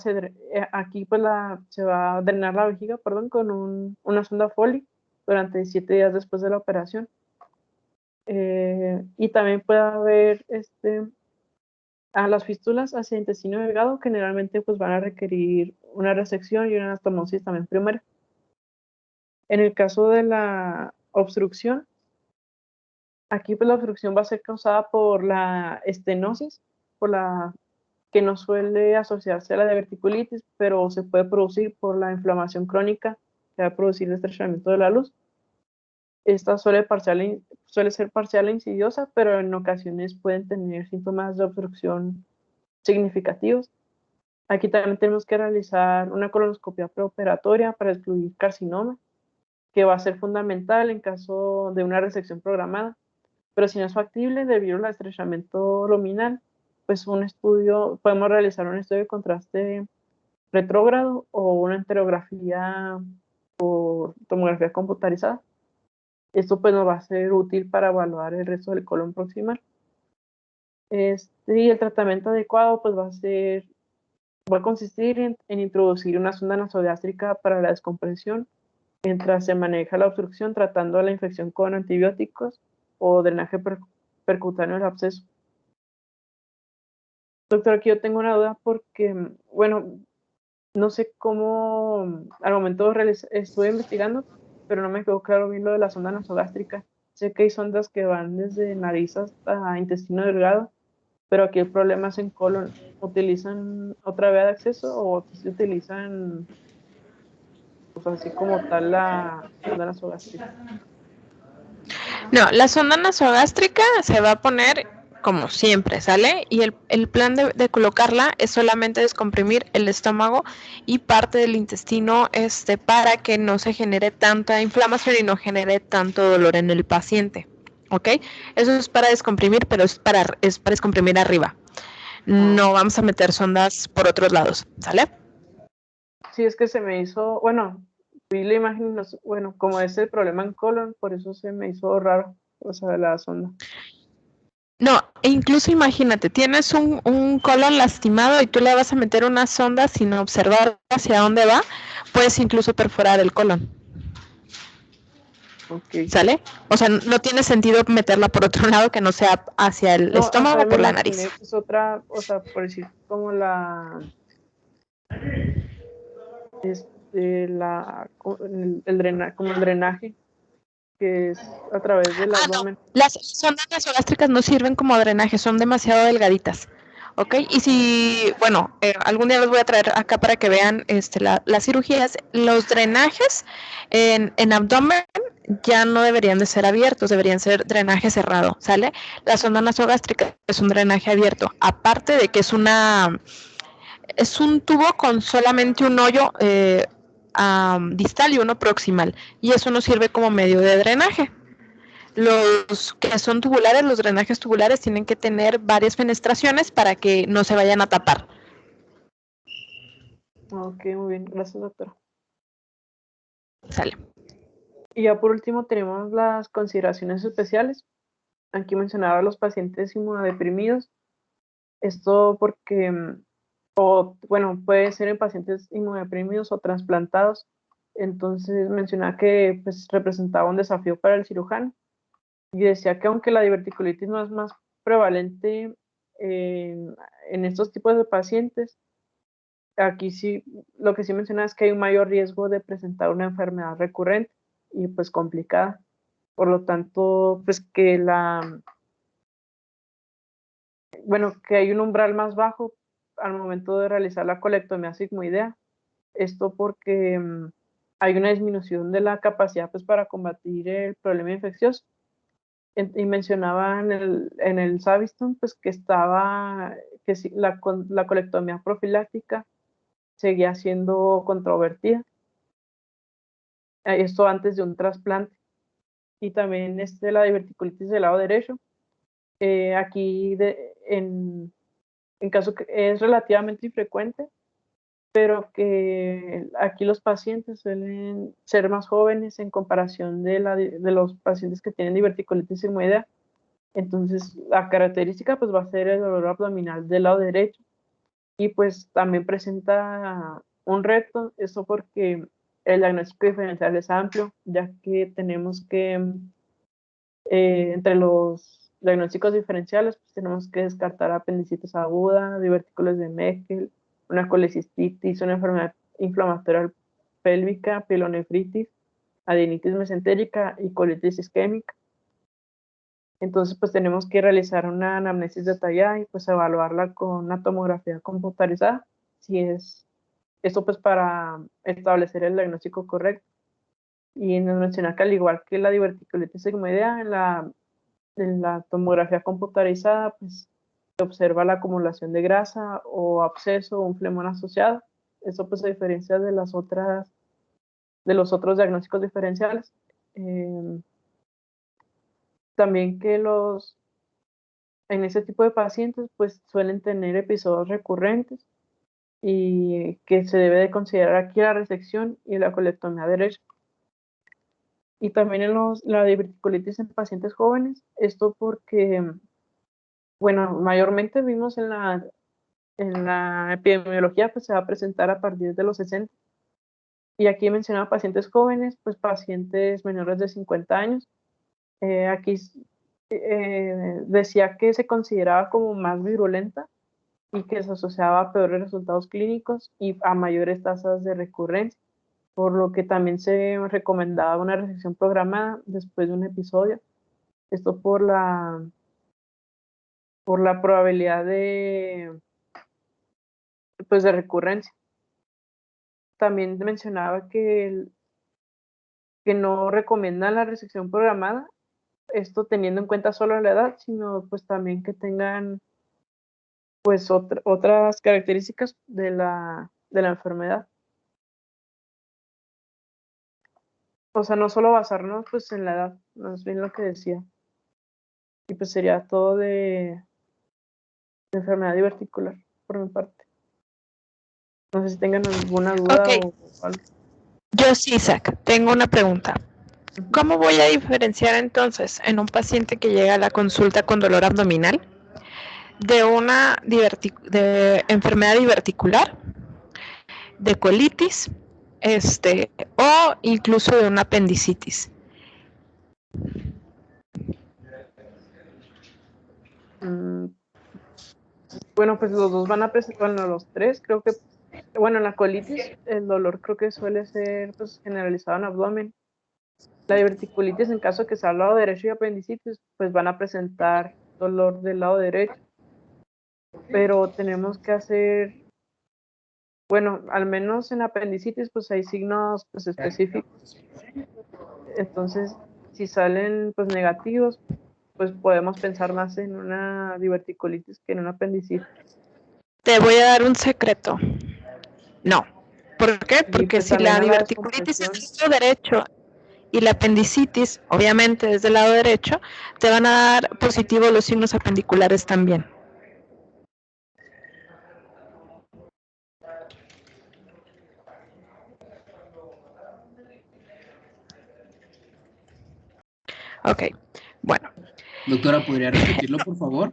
aquí pues se va a drenar la vejiga, perdón, con una sonda Foley durante 7 días después de la operación. Y también puede haber a las fístulas hacia el intestino delgado, generalmente pues van a requerir una resección y una anastomosis también primaria. En el caso de la obstrucción, aquí pues la obstrucción va a ser causada por la estenosis, que no suele asociarse a la diverticulitis, pero se puede producir por la inflamación crónica que va a producir el estrechamiento de la luz. Esta suele ser parcial e insidiosa, pero en ocasiones pueden tener síntomas de obstrucción significativos. Aquí también tenemos que realizar una colonoscopia preoperatoria para excluir carcinoma, que va a ser fundamental en caso de una resección programada. Pero si no es factible debido al estrechamiento luminal, pues podemos realizar un estudio de contraste retrógrado o una enterografía por tomografía computarizada. Esto pues nos va a ser útil para evaluar el resto del colon proximal. Y el tratamiento adecuado pues va a consistir en introducir una sonda nasogástrica para la descompresión mientras se maneja la obstrucción tratando la infección con antibióticos o drenaje percutáneo del absceso. Doctor, aquí yo tengo una duda porque, bueno, no sé cómo, al momento estuve investigando, pero no me quedó claro bien lo de la sonda nasogástrica. Sé que hay sondas que van desde nariz hasta intestino delgado, pero aquí el problema es en colon. ¿Utilizan otra vía de acceso o se utilizan, pues así como tal, la sonda nasogástrica? No, la sonda nasogástrica se va a poner como siempre, ¿sale? Y el plan de colocarla es solamente descomprimir el estómago y parte del intestino para que no se genere tanta inflamación y no genere tanto dolor en el paciente, ¿ok? Eso es para descomprimir, pero es para descomprimir arriba. No vamos a meter sondas por otros lados, ¿sale? Sí, es que se me hizo, bueno, vi la imagen, bueno, como es el problema en colon, por eso se me hizo raro, o sea, la sonda. No, e incluso imagínate, tienes un colon lastimado y tú le vas a meter una sonda sin observar hacia dónde va, puedes incluso perforar el colon. Okay. ¿Sale? O sea, no tiene sentido meterla por otro lado que no sea hacia el estómago o por la nariz. Es otra, o sea, por decir, como como el drenaje, que es a través del abdomen. No. Las sondas nasogástricas no sirven como drenaje, son demasiado delgaditas. ¿Ok? Y si, bueno, algún día los voy a traer acá para que vean las cirugías. Los drenajes en abdomen ya no deberían de ser abiertos, deberían ser drenaje cerrado, ¿sale? La sonda nasogástrica es un drenaje abierto, aparte de que es un tubo con solamente un hoyo distal y uno proximal, y eso nos sirve como medio de drenaje. Los que son tubulares, los drenajes tubulares tienen que tener varias fenestraciones para que no se vayan a tapar. Ok, muy bien, gracias, doctora. Sale. Y ya por último tenemos las consideraciones especiales. Aquí mencionaba a los pacientes inmunodeprimidos. Esto porque, puede ser en pacientes inmunodeprimidos o trasplantados. Entonces mencionaba que pues, representaba un desafío para el cirujano. Y decía que aunque la diverticulitis no es más prevalente en estos tipos de pacientes, aquí sí, lo que sí menciona es que hay un mayor riesgo de presentar una enfermedad recurrente y pues complicada. Por lo tanto, pues que que hay un umbral más bajo al momento de realizar la colectomía sigmoidea. Esto porque hay una disminución de la capacidad pues para combatir el problema infeccioso. Y mencionaba en el Savistton pues que la colectomía profiláctica seguía siendo controvertida. Esto antes de un trasplante. Y también la diverticulitis del lado derecho. Aquí en caso que es relativamente infrecuente, pero que aquí los pacientes suelen ser más jóvenes en comparación de los pacientes que tienen diverticulitis sigmoidea. Entonces, la característica pues va a ser el dolor abdominal del lado derecho y pues también presenta un reto, eso porque el diagnóstico diferencial es amplio, ya que tenemos que, entre los diagnósticos diferenciales, pues tenemos que descartar apendicitis aguda, divertículos de Meckel, una colecistitis, una enfermedad inflamatoria pélvica, pielonefritis, adenitis mesentérica y colitis isquémica. Entonces, pues tenemos que realizar una anamnesis detallada y pues evaluarla con una tomografía computarizada, si es esto pues para establecer el diagnóstico correcto. Y nos menciona que al igual que la diverticulitis sigmoidea, en la tomografía computarizada pues se observa la acumulación de grasa o absceso o un flemón asociado. Eso pues a diferencia de los otros diagnósticos diferenciales. También que en ese tipo de pacientes pues suelen tener episodios recurrentes y que se debe de considerar aquí la resección y la colectomía derecha. Y también la diverticulitis en pacientes jóvenes, esto porque, mayormente vimos en la epidemiología pues se va a presentar a partir de los 60. Y aquí mencionaba pacientes jóvenes, pues pacientes menores de 50 años. Aquí decía que se consideraba como más virulenta y que se asociaba a peores resultados clínicos y a mayores tasas de recurrencia, por lo que también se recomendaba una resección programada después de un episodio. Esto por la probabilidad pues, de recurrencia. También mencionaba que no recomiendan la resección programada, esto teniendo en cuenta solo la edad, sino pues también que tengan pues otras características de la enfermedad. O sea, no solo basarnos pues en la edad, más bien lo que decía. Y pues sería todo de enfermedad diverticular por mi parte. No sé si tengan alguna duda o algo. Yo sí, Isaac, tengo una pregunta. ¿Cómo voy a diferenciar entonces en un paciente que llega a la consulta con dolor abdominal de una enfermedad diverticular, de colitis, o incluso de una apendicitis? Bueno, pues los dos van a presentar, los tres creo que bueno, en la colitis, el dolor creo que suele ser pues, generalizado en abdomen. La diverticulitis, en caso de que sea al lado derecho y apendicitis, pues van a presentar dolor del lado derecho. Pero tenemos que hacer, bueno, al menos en apendicitis, pues hay signos pues, específicos. Entonces, si salen pues negativos, pues podemos pensar más en una diverticulitis que en una apendicitis. Te voy a dar un secreto. No. ¿Por qué? Porque pues, si la diverticulitis es del lado derecho y la apendicitis, obviamente, es del lado derecho, te van a dar positivo los signos apendiculares también. Ok, bueno. Doctora, ¿podría repetirlo, por favor?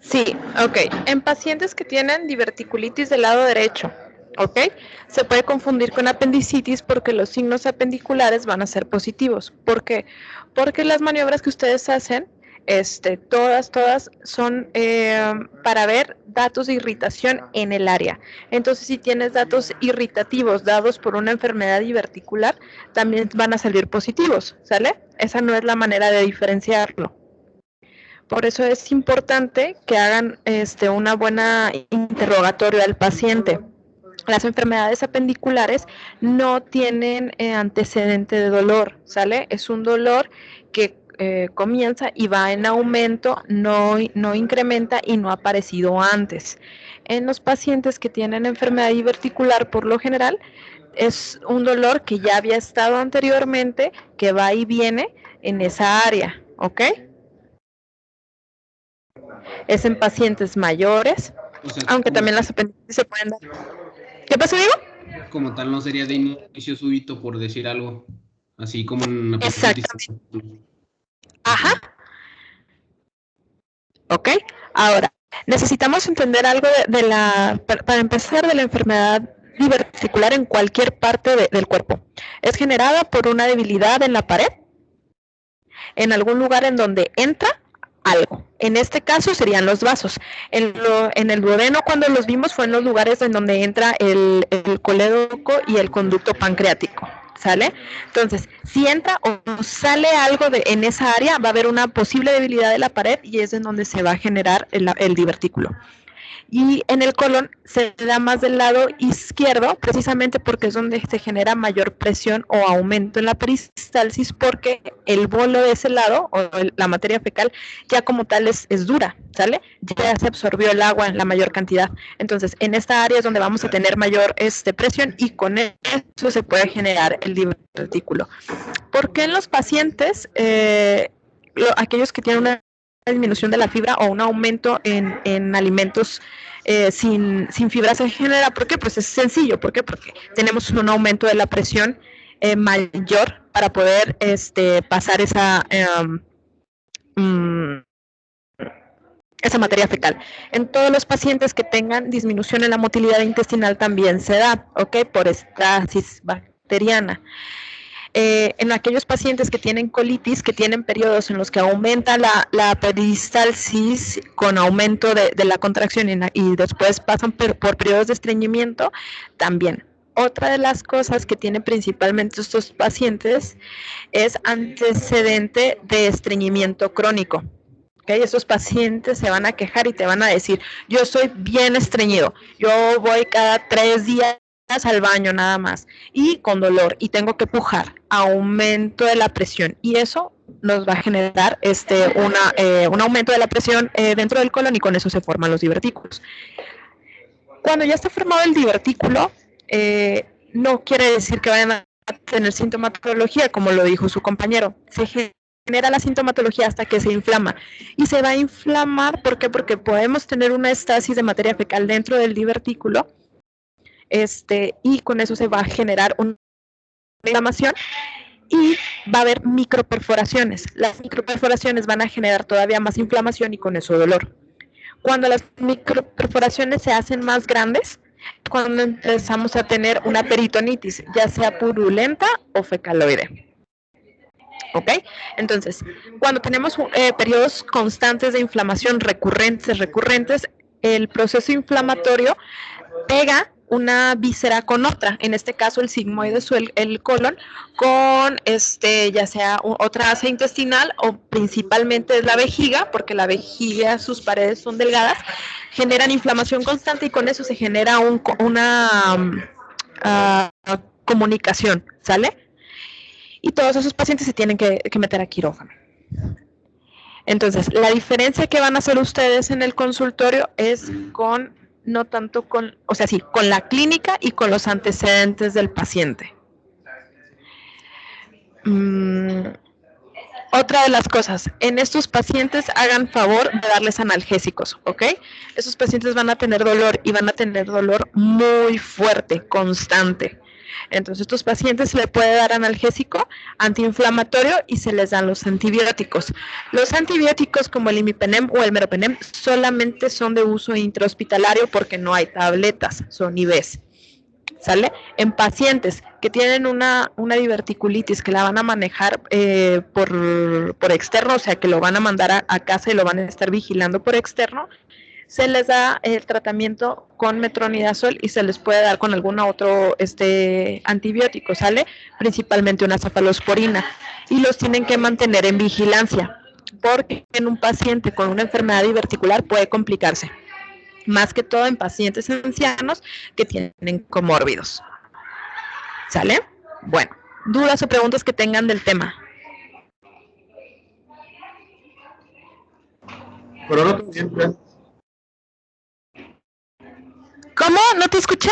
Sí, ok. En pacientes que tienen diverticulitis del lado derecho, ok, se puede confundir con apendicitis porque los signos apendiculares van a ser positivos. ¿Por qué? Porque las maniobras que ustedes hacen, todas son para ver datos de irritación en el área. Entonces, si tienes datos irritativos dados por una enfermedad diverticular, también van a salir positivos, ¿sale? Esa no es la manera de diferenciarlo. Por eso es importante que hagan una buena interrogatorio al paciente. Las enfermedades apendiculares no tienen antecedente de dolor, ¿sale? Es un dolor que comienza y va en aumento, no incrementa y no ha aparecido antes. En los pacientes que tienen enfermedad diverticular, por lo general, es un dolor que ya había estado anteriormente, que va y viene en esa área, ¿ok? Es en pacientes mayores, o sea, aunque también las apendicitis se pueden dar. ¿Qué pasó, Diego? Como tal, no sería de inicio súbito, por decir algo, así como en una apendicitis. Ajá. Ok, ahora, necesitamos entender algo para empezar, de la enfermedad diverticular en cualquier parte del cuerpo. Es generada por una debilidad en la pared, en algún lugar en donde entra algo. En este caso serían los vasos. En el duodeno, cuando los vimos, fue en los lugares en donde entra el colédoco y el conducto pancreático. ¿Sale? Entonces, si entra o sale algo en esa área, va a haber una posible debilidad de la pared y es en donde se va a generar el divertículo. Y en el colon se da más del lado izquierdo, precisamente porque es donde se genera mayor presión o aumento en la peristalsis, porque el bolo de ese lado, o la materia fecal, ya como tal es dura, ¿sale? Ya se absorbió el agua en la mayor cantidad. Entonces, en esta área es donde vamos a tener mayor presión y con eso se puede generar el divertículo. ¿Por qué en los pacientes, aquellos que tienen una disminución de la fibra o un aumento en alimentos sin fibra se genera? ¿Por qué? Pues es sencillo. ¿Por qué? Porque tenemos un aumento de la presión mayor para poder pasar esa materia fecal. En todos los pacientes que tengan disminución en la motilidad intestinal también se da, ¿ok? Por estasis bacteriana. En aquellos pacientes que tienen colitis, que tienen periodos en los que aumenta la peristalsis con aumento de la contracción y después pasan por periodos de estreñimiento, también. Otra de las cosas que tienen principalmente estos pacientes es antecedente de estreñimiento crónico. ¿Okay? Esos pacientes se van a quejar y te van a decir, yo soy bien estreñido, yo voy cada 3 días al baño nada más y con dolor y tengo que pujar, aumento de la presión, y eso nos va a generar un aumento de la presión dentro del colon y con eso se forman los divertículos. Cuando ya está formado el divertículo, no quiere decir que vayan a tener sintomatología, como lo dijo su compañero. Se genera la sintomatología hasta que se inflama. Y se va a inflamar, ¿por qué? Porque podemos tener una estasis de materia fecal dentro del divertículo, y con eso se va a generar una inflamación y va a haber microperforaciones. Las microperforaciones van a generar todavía más inflamación y con eso dolor. Cuando las microperforaciones se hacen más grandes, cuando empezamos a tener una peritonitis, ya sea purulenta o fecaloide. ¿Ok? Entonces, cuando tenemos periodos constantes de inflamación recurrentes, el proceso inflamatorio pega una víscera con otra, en este caso el sigmoides o el colon, con ya sea otra asa intestinal o principalmente es la vejiga, porque la vejiga, sus paredes son delgadas, generan inflamación constante y con eso se genera una comunicación, ¿sale? Y todos esos pacientes se tienen que meter a quirófano. Entonces, la diferencia que van a hacer ustedes en el consultorio es no tanto con, o sea, sí, con la clínica y con los antecedentes del paciente. Otra de las cosas, en estos pacientes hagan favor de darles analgésicos, ¿ok? Estos pacientes van a tener dolor y van a tener dolor muy fuerte, constante. Entonces, a estos pacientes se les puede dar analgésico, antiinflamatorio y se les dan los antibióticos. Los antibióticos como el imipenem o el meropenem solamente son de uso intrahospitalario porque no hay tabletas, son IVs. ¿Sale? En pacientes que tienen una diverticulitis, que la van a manejar por externo, o sea, que lo van a mandar a casa y lo van a estar vigilando por externo, se les da el tratamiento con metronidazol y se les puede dar con algún otro antibiótico, ¿sale? Principalmente una cefalosporina. Y los tienen que mantener en vigilancia, porque en un paciente con una enfermedad diverticular puede complicarse. Más que todo en pacientes ancianos que tienen comórbidos. ¿Sale? Bueno, dudas o preguntas que tengan del tema. Pero no siempre. ¿Cómo? ¿No te escuché?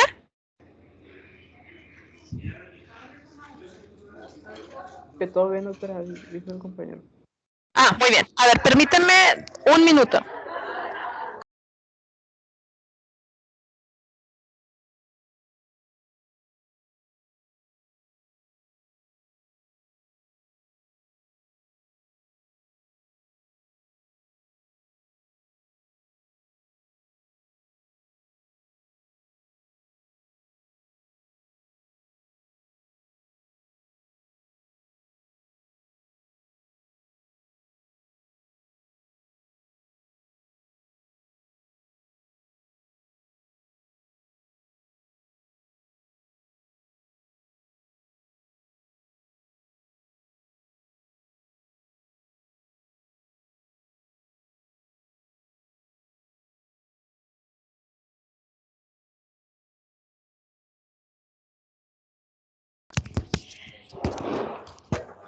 Que todo bien, doctora, dijo el compañero. Ah, muy bien. A ver, permítanme un minuto.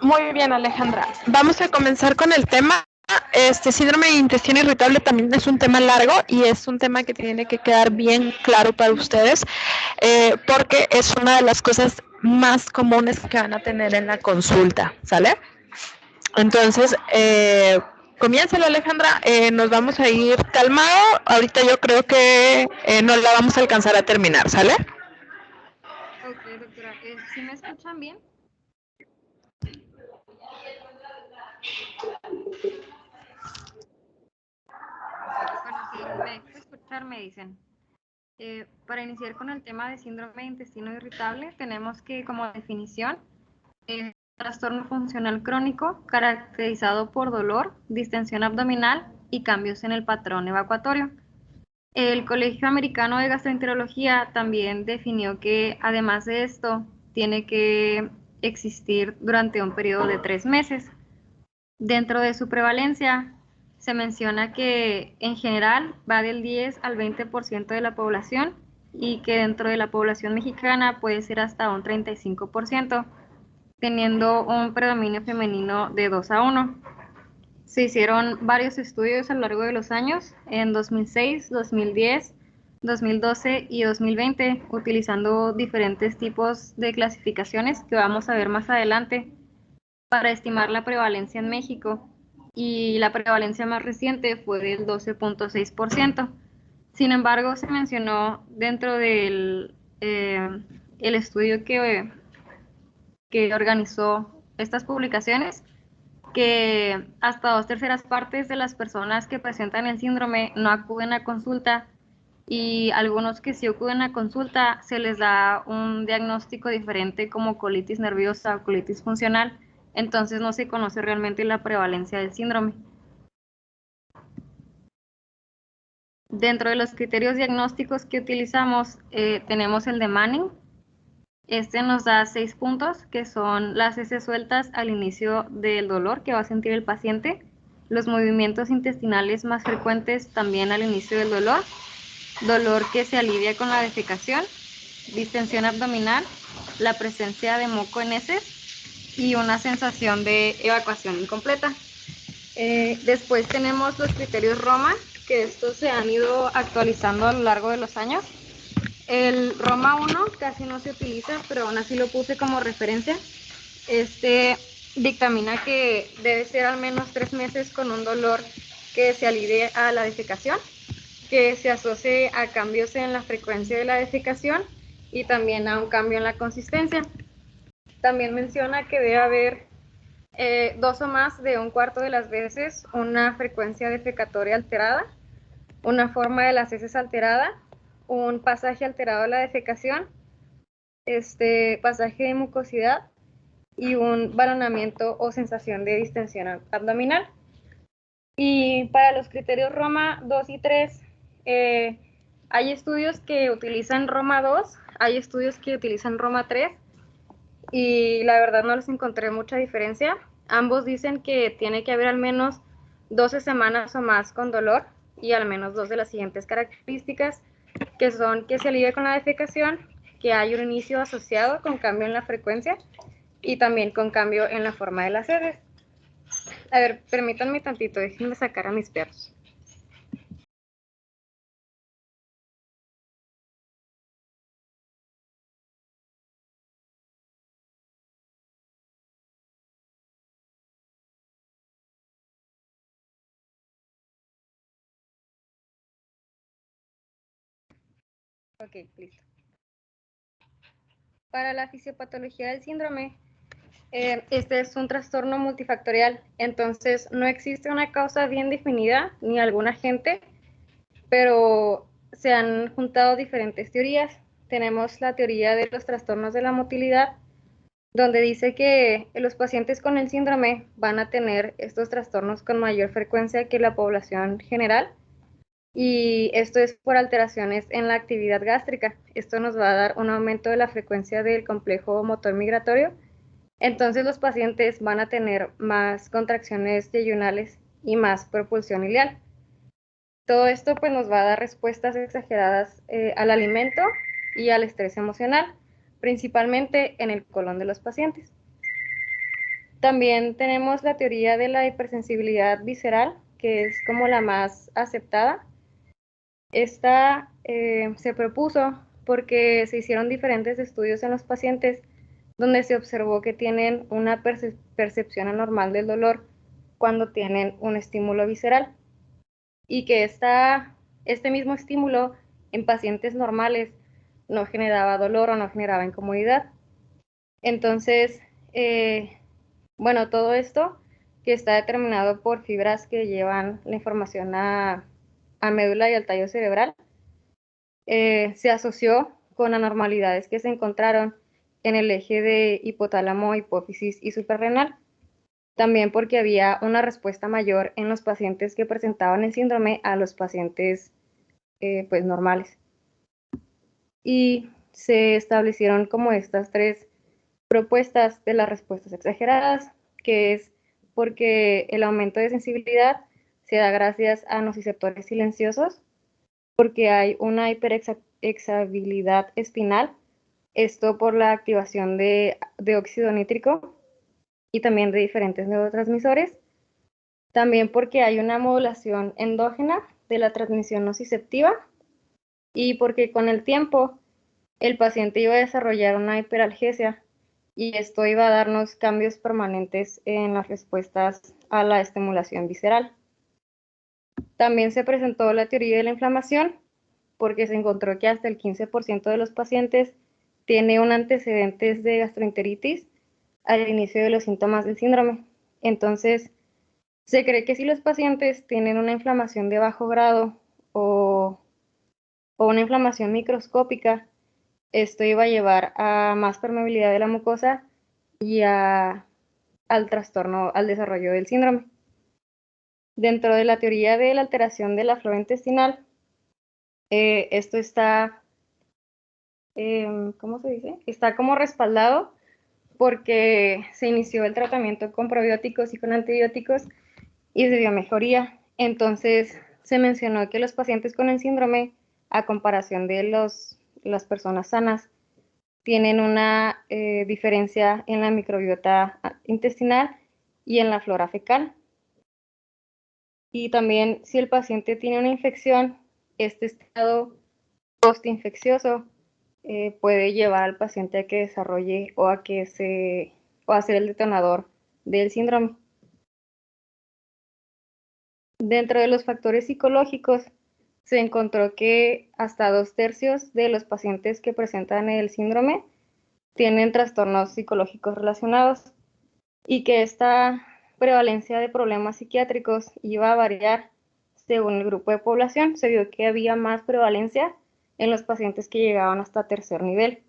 Muy bien, Alejandra. Vamos a comenzar con el tema. Síndrome de intestino irritable también es un tema largo y es un tema que tiene que quedar bien claro para ustedes porque es una de las cosas más comunes que van a tener en la consulta, ¿sale? Entonces, comiénzalo, Alejandra. Nos vamos a ir calmado. Ahorita yo creo que no la vamos a alcanzar a terminar, ¿sale? Ok, doctora. ¿Sí me escuchan bien? Bueno, si me dejo escuchar, me dicen. Para iniciar con el tema de síndrome de intestino irritable, tenemos que, como definición, trastorno funcional crónico caracterizado por dolor, distensión abdominal y cambios en el patrón evacuatorio. El Colegio Americano de Gastroenterología también definió que, además de esto, tiene que existir durante un periodo de 3 meses. Dentro de su prevalencia, se menciona que en general va del 10 al 20% de la población y que dentro de la población mexicana puede ser hasta un 35%, teniendo un predominio femenino de 2-1. Se hicieron varios estudios a lo largo de los años, en 2006, 2010, 2012 y 2020, utilizando diferentes tipos de clasificaciones que vamos a ver más adelante para estimar la prevalencia en México, y la prevalencia más reciente fue del 12.6%. Sin embargo, se mencionó dentro del el estudio que organizó estas publicaciones que hasta 2/3 partes de las personas que presentan el síndrome no acuden a consulta, y algunos que sí acuden a consulta se les da un diagnóstico diferente como colitis nerviosa o colitis funcional, entonces no se conoce realmente la prevalencia del síndrome. Dentro de los criterios diagnósticos que utilizamos, tenemos el de Manning. Este nos da 6 puntos, que son las heces sueltas al inicio del dolor que va a sentir el paciente, los movimientos intestinales más frecuentes también al inicio del dolor que se alivia con la defecación, distensión abdominal, la presencia de moco en heces y una sensación de evacuación incompleta. Después tenemos los criterios Roma, que estos se han ido actualizando a lo largo de los años. El Roma 1 casi no se utiliza, pero aún así lo puse como referencia. Este dictamina que debe ser al menos 3 meses con un dolor que se alivie a la defecación, que se asocie a cambios en la frecuencia de la defecación y también a un cambio en la consistencia. También menciona que debe haber 2 o más de un cuarto de las veces una frecuencia defecatoria alterada, una forma de las heces alterada, un pasaje alterado de la defecación, pasaje de mucosidad y un balonamiento o sensación de distensión abdominal. Y para los criterios Roma 2 y 3, hay estudios que utilizan Roma 2, hay estudios que utilizan Roma 3, y la verdad no les encontré mucha diferencia. Ambos dicen que tiene que haber al menos 12 semanas o más con dolor y al menos 2 de las siguientes características, que son que se alivie con la defecación, que hay un inicio asociado con cambio en la frecuencia y también con cambio en la forma de las heces. A ver, permítanme tantito, déjenme sacar a mis perros. Ok, listo. Para la fisiopatología del síndrome, este es un trastorno multifactorial, entonces no existe una causa bien definida ni algún agente, pero se han juntado diferentes teorías. Tenemos la teoría de los trastornos de la motilidad, donde dice que los pacientes con el síndrome van a tener estos trastornos con mayor frecuencia que la población general, y esto es por alteraciones en la actividad gástrica. Esto nos va a dar un aumento de la frecuencia del complejo motor migratorio. Entonces los pacientes van a tener más contracciones yeyunales y más propulsión ileal. Todo esto pues nos va a dar respuestas exageradas al alimento y al estrés emocional, principalmente en el colon de los pacientes. También tenemos la teoría de la hipersensibilidad visceral, que es como la más aceptada. Esta se propuso porque se hicieron diferentes estudios en los pacientes donde se observó que tienen una percepción anormal del dolor cuando tienen un estímulo visceral, y que este mismo estímulo en pacientes normales no generaba dolor o no generaba incomodidad. Entonces, bueno, todo esto que está determinado por fibras que llevan la información a médula y al tallo cerebral, se asoció con anormalidades que se encontraron en el eje de hipotálamo, hipófisis y suprarrenal. También porque había una respuesta mayor en los pacientes que presentaban el síndrome a los pacientes pues normales. Y se establecieron como estas 3 propuestas de las respuestas exageradas, que es porque el aumento de sensibilidad se da gracias a nociceptores silenciosos, porque hay una hiperexcitabilidad espinal, esto por la activación de óxido nítrico y también de diferentes neurotransmisores, también porque hay una modulación endógena de la transmisión nociceptiva, y porque con el tiempo el paciente iba a desarrollar una hiperalgesia, y esto iba a darnos cambios permanentes en las respuestas a la estimulación visceral. También se presentó la teoría de la inflamación, porque se encontró que hasta el 15% de los pacientes tiene un antecedente de gastroenteritis al inicio de los síntomas del síndrome. Entonces, se cree que si los pacientes tienen una inflamación de bajo grado o una inflamación microscópica, esto iba a llevar a más permeabilidad de la mucosa y al trastorno, al desarrollo del síndrome. Dentro de la teoría de la alteración de la flora intestinal, Esto está, ¿cómo se dice? Está como respaldado porque se inició el tratamiento con probióticos y con antibióticos y se vio mejoría. Entonces se mencionó que los pacientes con el síndrome, a comparación de las personas sanas, tienen una diferencia en la microbiota intestinal y en la flora fecal. Y también si el paciente tiene una infección, este estado postinfeccioso puede llevar al paciente a que desarrolle o a ser el detonador del síndrome. Dentro de los factores psicológicos, se encontró que hasta 2/3 de los pacientes que presentan el síndrome tienen trastornos psicológicos relacionados y que esta prevalencia de problemas psiquiátricos iba a variar según el grupo de población. Se vio que había más prevalencia en los pacientes que llegaban hasta tercer nivel.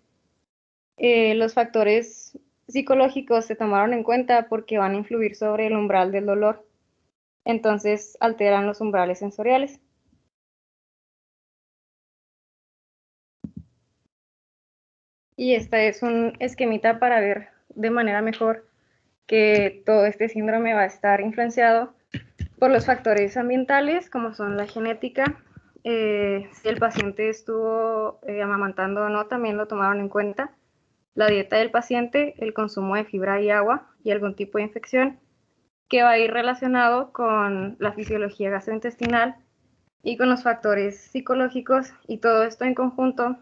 Los factores psicológicos se tomaron en cuenta porque van a influir sobre el umbral del dolor. Entonces alteran los umbrales sensoriales. Y esta es un esquemita para ver de manera mejor que todo este síndrome va a estar influenciado por los factores ambientales, como son la genética. Si el paciente estuvo amamantando o no, también lo tomaron en cuenta. La dieta del paciente, el consumo de fibra y agua y algún tipo de infección que va a ir relacionado con la fisiología gastrointestinal y con los factores psicológicos, y todo esto en conjunto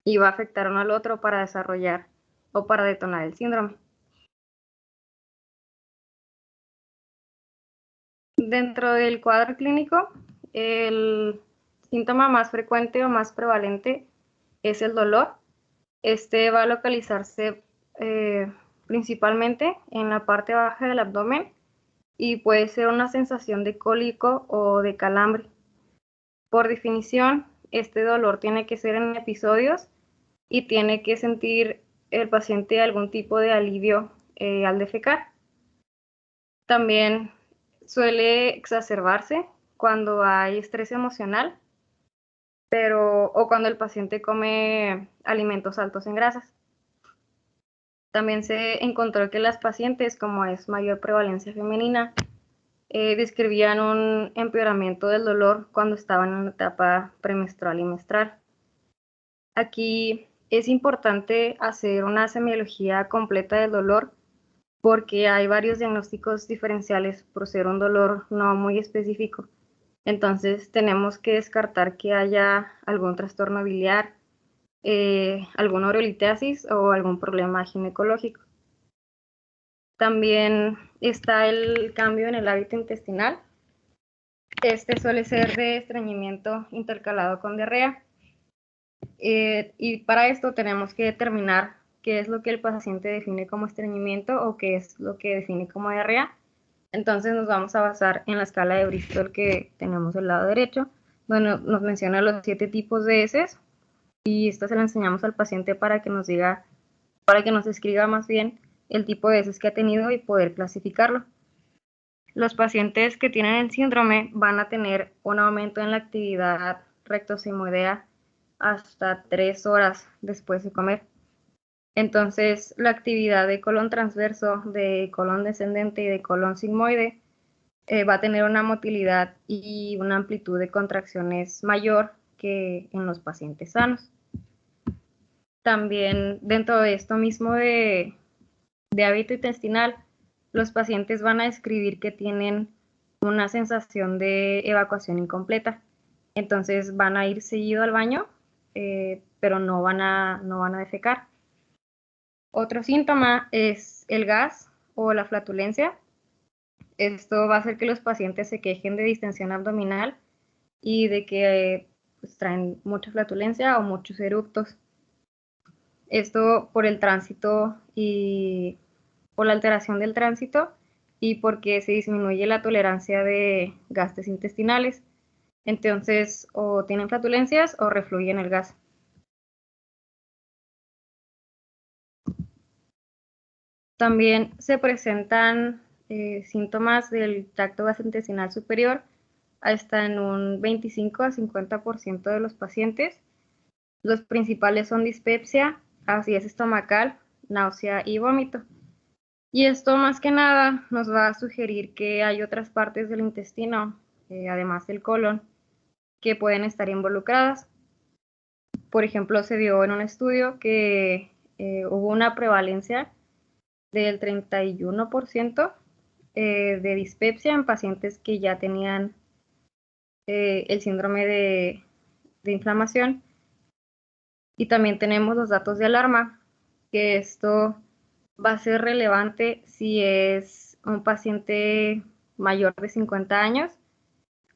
y va a afectar uno al otro para desarrollar o para detonar el síndrome. Dentro del cuadro clínico, el síntoma más frecuente o más prevalente es el dolor. Este va a localizarse principalmente en la parte baja del abdomen y puede ser una sensación de cólico o de calambre. Por definición, este dolor tiene que ser en episodios y tiene que sentir el paciente algún tipo de alivio al defecar. También suele exacerbarse cuando hay estrés emocional, o cuando el paciente come alimentos altos en grasas. También se encontró que las pacientes, como es mayor prevalencia femenina, describían un empeoramiento del dolor cuando estaban en la etapa premenstrual y menstrual. Aquí es importante hacer una semiología completa del dolor porque hay varios diagnósticos diferenciales por ser un dolor no muy específico. Entonces tenemos que descartar que haya algún trastorno biliar, alguna urolitiasis o algún problema ginecológico. También está el cambio en el hábito intestinal. Este suele ser de estreñimiento intercalado con diarrea. Y para esto tenemos que determinar qué es lo que el paciente define como estreñimiento o qué es lo que define como diarrea. Entonces nos vamos a basar en la escala de Bristol que tenemos del lado derecho, donde nos menciona los 7 tipos de heces, y esto se lo enseñamos al paciente para que nos diga, para que nos escriba más bien el tipo de heces que ha tenido y poder clasificarlo. Los pacientes que tienen el síndrome van a tener un aumento en la actividad rectosigmoidea hasta 3 horas después de comer. Entonces, la actividad de colon transverso, de colon descendente y de colon sigmoide va a tener una motilidad y una amplitud de contracciones mayor que en los pacientes sanos. También dentro de esto mismo de hábito intestinal, los pacientes van a describir que tienen una sensación de evacuación incompleta. Entonces van a ir seguido al baño, pero no van a defecar. Otro síntoma es el gas o la flatulencia. Esto va a hacer que los pacientes se quejen de distensión abdominal y de que pues, traen mucha flatulencia o muchos eructos. Esto por el tránsito y por la alteración del tránsito y porque se disminuye la tolerancia de gases intestinales. Entonces, o tienen flatulencias o refluyen el gas. También se presentan síntomas del tracto gastrointestinal superior, hasta en un 25 a 50% de los pacientes. Los principales son dispepsia, acidez estomacal, náusea y vómito. Y esto más que nada nos va a sugerir que hay otras partes del intestino, además del colon, que pueden estar involucradas. Por ejemplo, se vio en un estudio que hubo una prevalencia del 31% de dispepsia en pacientes que ya tenían el síndrome de inflamación. Y también tenemos los datos de alarma, que esto va a ser relevante si es un paciente mayor de 50 años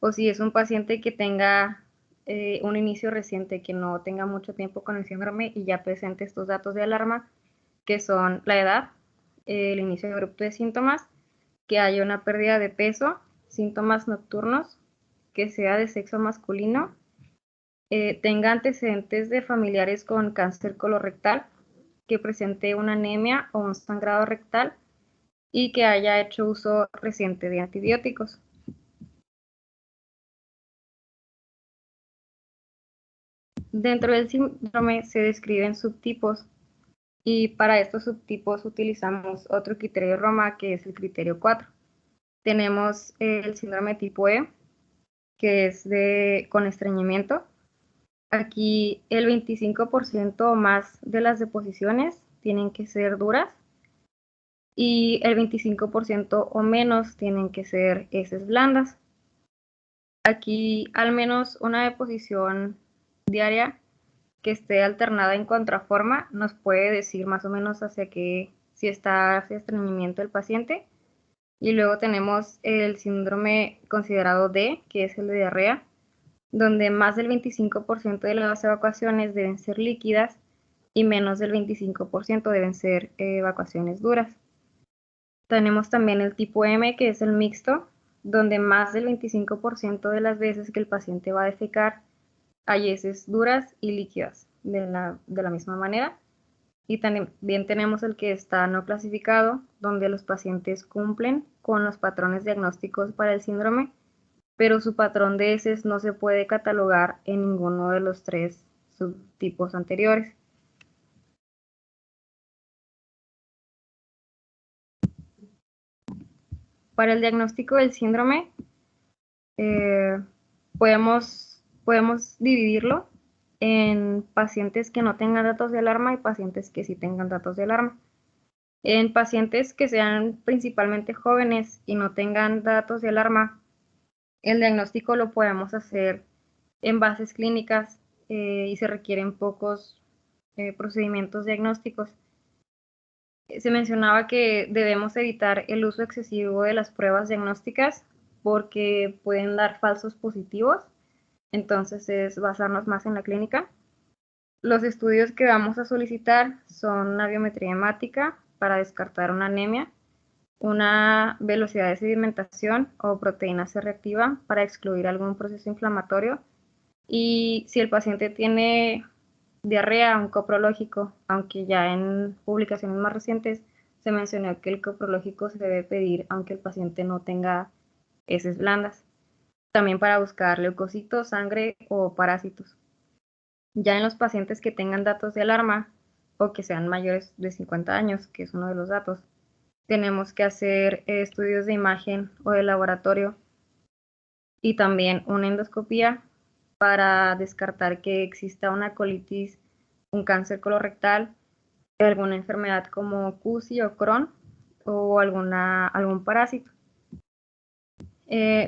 o si es un paciente que tenga un inicio reciente, que no tenga mucho tiempo con el síndrome y ya presente estos datos de alarma, que son la edad, el inicio abrupto de síntomas, que haya una pérdida de peso, síntomas nocturnos, que sea de sexo masculino, tenga antecedentes de familiares con cáncer colorectal, que presente una anemia o un sangrado rectal y que haya hecho uso reciente de antibióticos. Dentro del síndrome se describen subtipos y para estos subtipos utilizamos otro criterio de Roma, que es el criterio 4. Tenemos el síndrome tipo E, que es con estreñimiento. Aquí el 25% o más de las deposiciones tienen que ser duras y el 25% o menos tienen que ser heces blandas. Aquí al menos una deposición diaria que esté alternada en contraforma nos puede decir más o menos hacia qué, si está hacia estreñimiento el paciente. Y luego tenemos el síndrome considerado D, que es el de diarrea, donde más del 25% de las evacuaciones deben ser líquidas y menos del 25% deben ser evacuaciones duras. Tenemos también el tipo M, que es el mixto, donde más del 25% de las veces que el paciente va a defecar hay heces duras y líquidas de la misma manera. Y también tenemos el que está no clasificado, donde los pacientes cumplen con los patrones diagnósticos para el síndrome, pero su patrón de heces no se puede catalogar en ninguno de los 3 subtipos anteriores. Para el diagnóstico del síndrome, podemos dividirlo en pacientes que no tengan datos de alarma y pacientes que sí tengan datos de alarma. En pacientes que sean principalmente jóvenes y no tengan datos de alarma, el diagnóstico lo podemos hacer en bases clínicas y se requieren pocos procedimientos diagnósticos. Se mencionaba que debemos evitar el uso excesivo de las pruebas diagnósticas porque pueden dar falsos positivos, entonces es basarnos más en la clínica. Los estudios que vamos a solicitar son una biometría hemática para descartar una anemia, una velocidad de sedimentación o proteína C reactiva para excluir algún proceso inflamatorio, y si el paciente tiene diarrea, un coprológico, aunque ya en publicaciones más recientes se mencionó que el coprológico se debe pedir aunque el paciente no tenga heces blandas, también para buscar leucocitos, sangre o parásitos. Ya en los pacientes que tengan datos de alarma o que sean mayores de 50 años, que es uno de los datos, tenemos que hacer estudios de imagen o de laboratorio y también una endoscopía para descartar que exista una colitis, un cáncer colorectal, alguna enfermedad como CUSI o Crohn o algún parásito.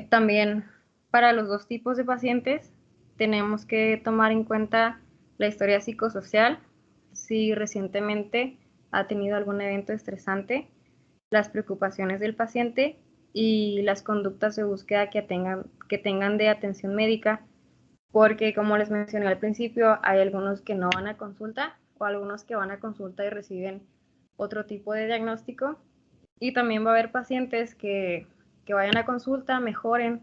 También para los dos tipos de pacientes tenemos que tomar en cuenta la historia psicosocial, si recientemente ha tenido algún evento estresante, las preocupaciones del paciente y las conductas de búsqueda que tengan de atención médica, porque como les mencioné al principio, hay algunos que no van a consulta o algunos que van a consulta y reciben otro tipo de diagnóstico, y también va a haber pacientes que vayan a consulta, mejoren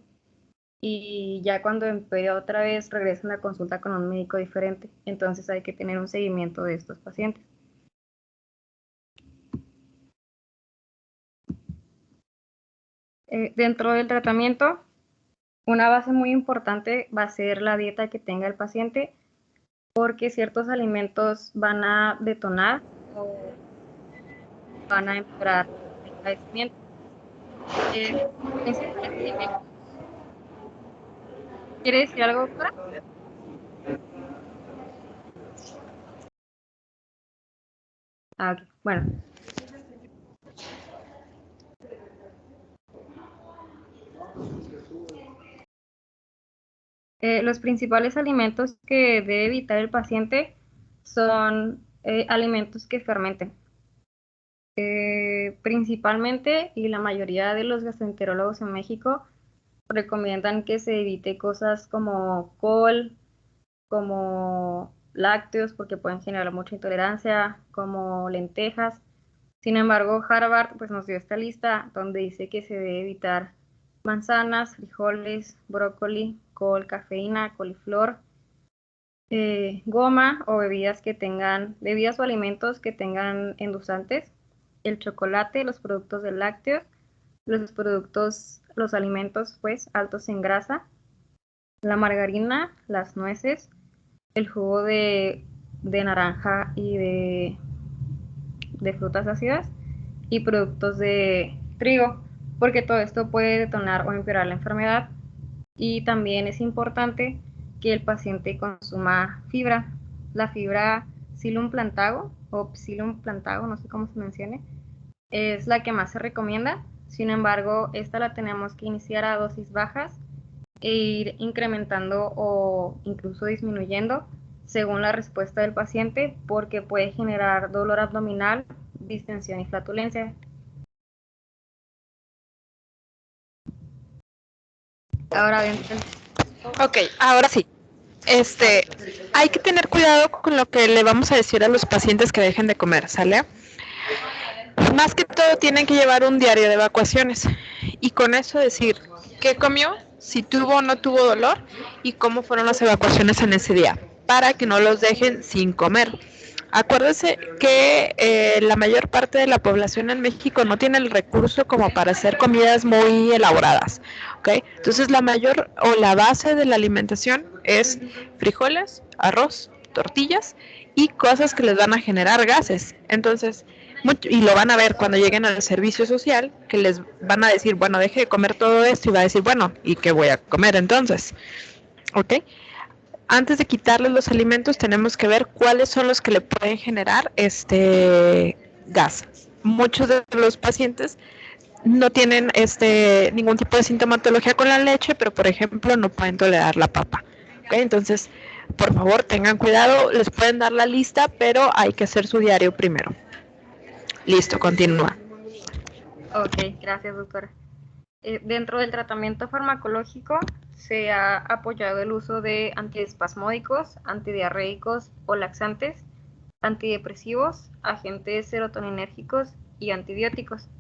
y ya cuando empeore otra vez regresen a consulta con un médico diferente. Entonces hay que tener un seguimiento de estos pacientes. Dentro del tratamiento Una base muy importante va a ser la dieta que tenga el paciente, porque ciertos alimentos van a detonar o van a empeorar el padecimiento. Principales alimentos. ¿Quiere decir algo, doctora? Ok, bueno. Los principales alimentos que debe evitar el paciente son alimentos que fermenten. Principalmente, y la mayoría de los gastroenterólogos en México recomiendan que se evite cosas como col, como lácteos, porque pueden generar mucha intolerancia, como lentejas. Sin embargo, Harvard pues, nos dio esta lista donde dice que se debe evitar manzanas, frijoles, brócoli, col, cafeína, coliflor, goma o bebidas o alimentos que tengan endulzantes, el chocolate, los productos de lácteos, los alimentos pues altos en grasa, la margarina, las nueces, el jugo de naranja y de frutas ácidas y productos de trigo, porque todo esto puede detonar o empeorar la enfermedad. Y también es importante que el paciente consuma fibra. La fibra Psyllium plantago o Psyllium plantago, no sé cómo se mencione, es la que más se recomienda. Sin embargo, esta la tenemos que iniciar a dosis bajas e ir incrementando o incluso disminuyendo según la respuesta del paciente, porque puede generar dolor abdominal, distensión y flatulencia. Ahora bien, Ok, ahora sí. Hay que tener cuidado con lo que le vamos a decir a los pacientes que dejen de comer, ¿sale? Más que todo tienen que llevar un diario de evacuaciones y con eso decir qué comió, si tuvo o no tuvo dolor y cómo fueron las evacuaciones en ese día, para que no los dejen sin comer. Acuérdese que la mayor parte de la población en México no tiene el recurso como para hacer comidas muy elaboradas, ¿ok? Entonces la mayor o la base de la alimentación es frijoles, arroz, tortillas y cosas que les van a generar gases. Entonces, y lo van a ver cuando lleguen al servicio social, que les van a decir, bueno, deje de comer todo esto y va a decir, bueno, ¿y qué voy a comer entonces? ¿Ok? Antes de quitarles los alimentos tenemos que ver cuáles son los que le pueden generar gas. Muchos de los pacientes no tienen ningún tipo de sintomatología con la leche, pero por ejemplo no pueden tolerar la papa. ¿Okay? Entonces, por favor, tengan cuidado, les pueden dar la lista, pero hay que hacer su diario primero. Listo, continúa. Ok, gracias, doctora. Dentro del tratamiento farmacológico se ha apoyado el uso de antiespasmódicos, antidiarreicos o laxantes, antidepresivos, agentes serotoninérgicos y antibióticos.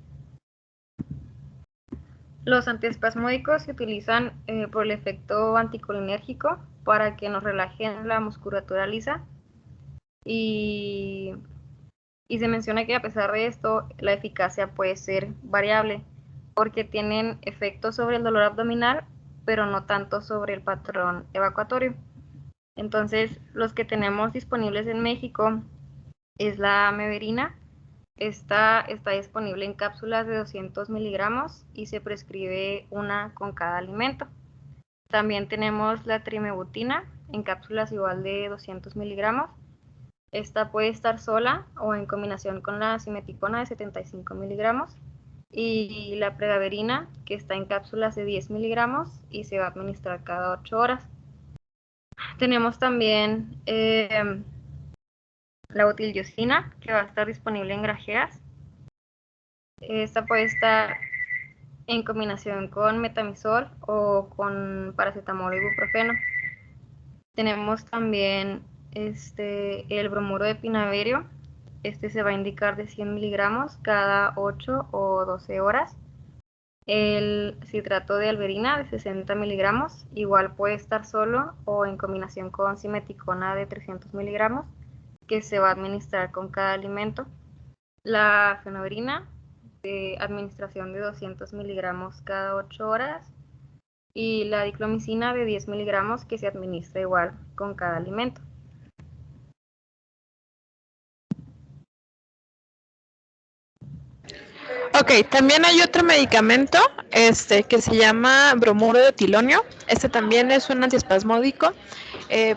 Los antiespasmódicos se utilizan por el efecto anticolinérgico para que nos relajen la musculatura lisa y se menciona que a pesar de esto la eficacia puede ser variable porque tienen efectos sobre el dolor abdominal pero no tanto sobre el patrón evacuatorio. Entonces los que tenemos disponibles en México es la meverina. Esta está disponible en cápsulas de 200 miligramos y se prescribe una con cada alimento. También tenemos la trimebutina en cápsulas igual de 200 miligramos. Esta puede estar sola o en combinación con la simeticona de 75 miligramos. Y la pregabalina, que está en cápsulas de 10 miligramos y se va a administrar cada 8 horas. Tenemos también la butiliocina, que va a estar disponible en grajeas. Esta puede estar en combinación con metamizol o con paracetamol o ibuprofeno. Tenemos también el bromuro de pinaverio. Se va a indicar de 100 miligramos cada 8 o 12 horas. El citrato de alberina de 60 miligramos, igual puede estar solo o en combinación con simeticona de 300 miligramos, que se va a administrar con cada alimento. La fenobrina de administración de 200 miligramos cada 8 horas. y la diclomicina de 10 miligramos que se administra igual con cada alimento. Ok, también hay otro medicamento que se llama bromuro de etilonio. Este también es un antiespasmódico,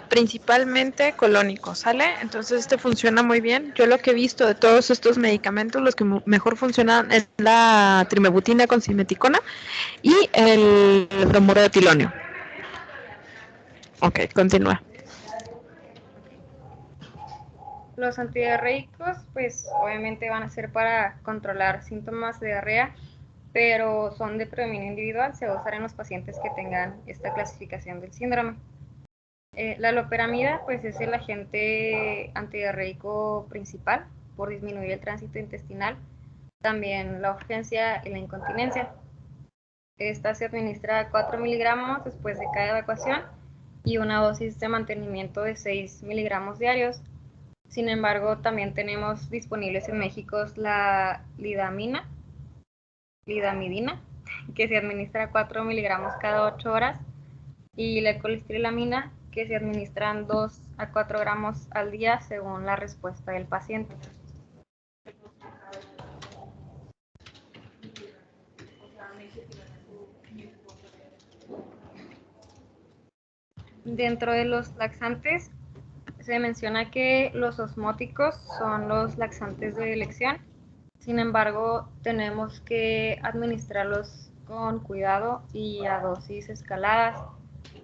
principalmente colónico, ¿sale? Entonces este funciona muy bien. Yo lo que he visto de todos estos medicamentos, los que mejor funcionan es la trimebutina con simeticona y el bromuro de etilonio. Ok, continúa. Los antidiarreicos, pues obviamente van a ser para controlar síntomas de diarrea, pero son de predominio individual, se va a usar en los pacientes que tengan esta clasificación del síndrome. La loperamida, pues es el agente antidiarreico principal por disminuir el tránsito intestinal, también la urgencia y la incontinencia. Esta se administra 4 miligramos después de cada evacuación y una dosis de mantenimiento de 6 miligramos diarios. Sin embargo, también tenemos disponibles en México la lidamidina, que se administra 4 miligramos cada 8 horas, y la colestiramina, que se administran 2 a 4 gramos al día según la respuesta del paciente. Dentro de los laxantes, se menciona que los osmóticos son los laxantes de elección. Sin embargo, tenemos que administrarlos con cuidado y a dosis escaladas,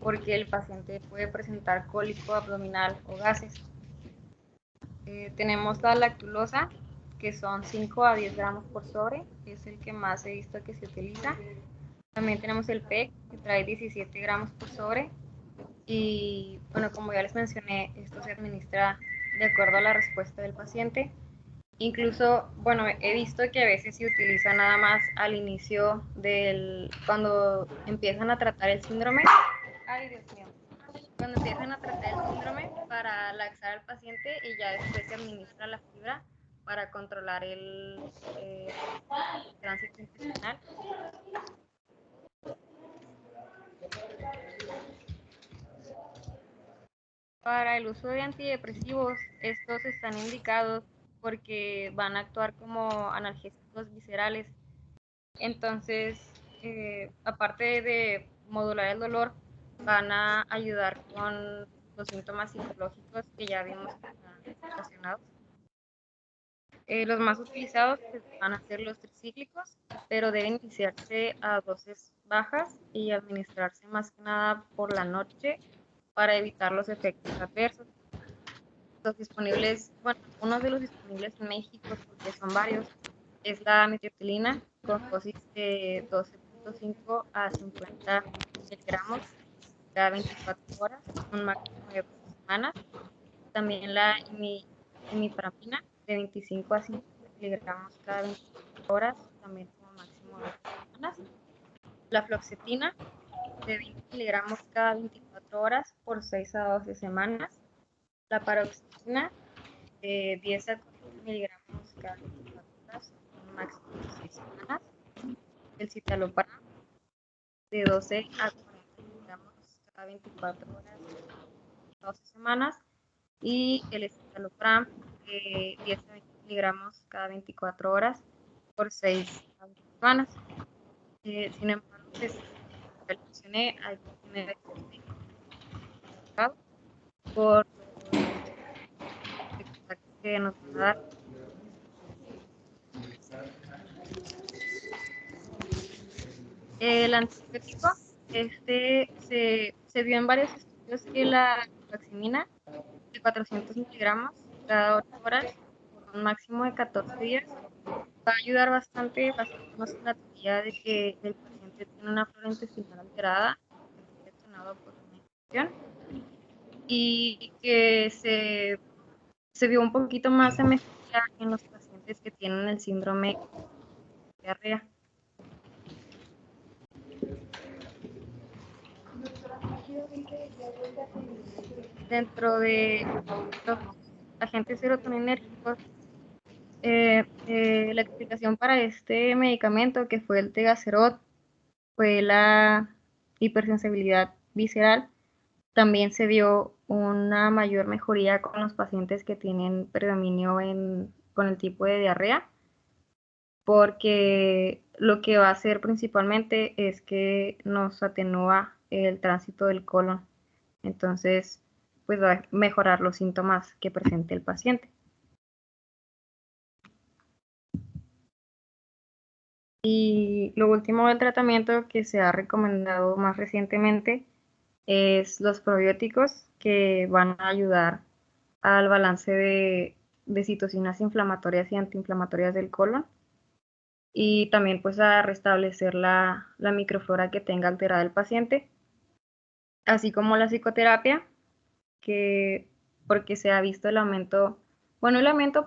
porque el paciente puede presentar cólico abdominal o gases. Tenemos la lactulosa, que son 5 a 10 gramos por sobre, es el que más he visto que se utiliza. También tenemos el PEC, que trae 17 gramos por sobre. Y bueno, como ya les mencioné, esto se administra de acuerdo a la respuesta del paciente. Incluso, bueno, he visto que a veces se utiliza nada más al inicio cuando empiezan a tratar el síndrome. Ay, Dios mío. Cuando empiezan a tratar el síndrome para laxar al paciente y ya después se administra la fibra para controlar el tránsito intestinal. Para el uso de antidepresivos, estos están indicados porque van a actuar como analgésicos viscerales. Entonces, aparte de modular el dolor, van a ayudar con los síntomas psicológicos que ya vimos relacionados. Los más utilizados pues, van a ser los tricíclicos, pero deben iniciarse a dosis bajas y administrarse más que nada por la noche para evitar los efectos adversos. Los disponibles, bueno, uno de los disponibles en México, porque son varios, es la metiltriptilina con dosis de 12.5 a 50 miligramos cada 24 horas, un máximo de 2 semanas. También la imipramina de 25 a 50 miligramos cada 24 horas, también como máximo de 2 semanas. La fluoxetina de 20 miligramos cada 24 horas por 6 a 12 semanas. La paroxetina de 10 a 40 miligramos cada 24 horas, un máximo de 6 semanas. El citalopram de 12 a 40 miligramos cada 24 horas, 12 semanas. Y el escitalopram de 10 a 20 miligramos cada 24 horas por 6 a 20 semanas. Sin embargo, pues, como ya mencioné, hay que tener por que nos van a dar. El antibiótico se vio en varios estudios que la fluoxamina de 400 miligramos cada 8 horas por un máximo de 14 días va a ayudar bastante basándonos en la teoría de que el paciente tiene una flora intestinal alterada detonado por una infección y que se vio un poquito más de mejoría en los pacientes que tienen el síndrome de diarrea. Dentro de los agentes serotoninérgicos, la explicación para este medicamento, que fue el Tegacerot, fue la hipersensibilidad visceral. También se vio una mayor mejoría con los pacientes que tienen predominio con el tipo de diarrea, porque lo que va a hacer principalmente es que nos atenúa el tránsito del colon. Entonces, pues va a mejorar los síntomas que presente el paciente. Y lo último del tratamiento que se ha recomendado más recientemente es los probióticos, que van a ayudar al balance de citocinas inflamatorias y antiinflamatorias del colon, y también pues a restablecer la microflora que tenga alterada el paciente, así como la psicoterapia, porque se ha visto el aumento,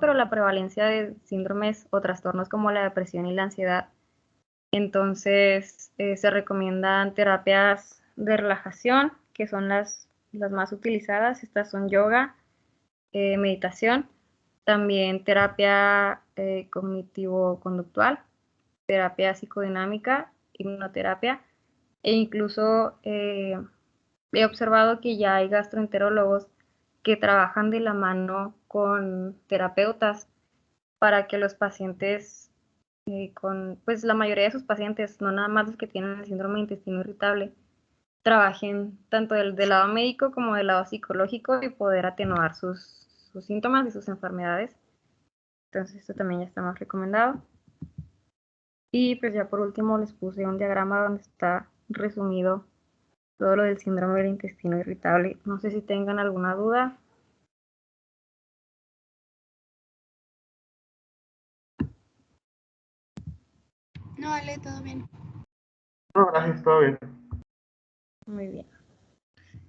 pero la prevalencia de síndromes o trastornos como la depresión y la ansiedad. Entonces se recomiendan terapias de relajación, que son las más utilizadas. Estas son yoga, meditación, también terapia cognitivo-conductual, terapia psicodinámica, hipnoterapia, e incluso he observado que ya hay gastroenterólogos que trabajan de la mano con terapeutas para que los pacientes, pues la mayoría de sus pacientes, no nada más los que tienen el síndrome de intestino irritable, trabajen tanto del lado médico como del lado psicológico y poder atenuar sus síntomas y sus enfermedades. Entonces esto también ya está más recomendado. Y pues ya por último les puse un diagrama donde está resumido todo lo del síndrome del intestino irritable. No sé si tengan alguna duda. No, vale, todo bien. No, gracias, todo bien. Muy bien.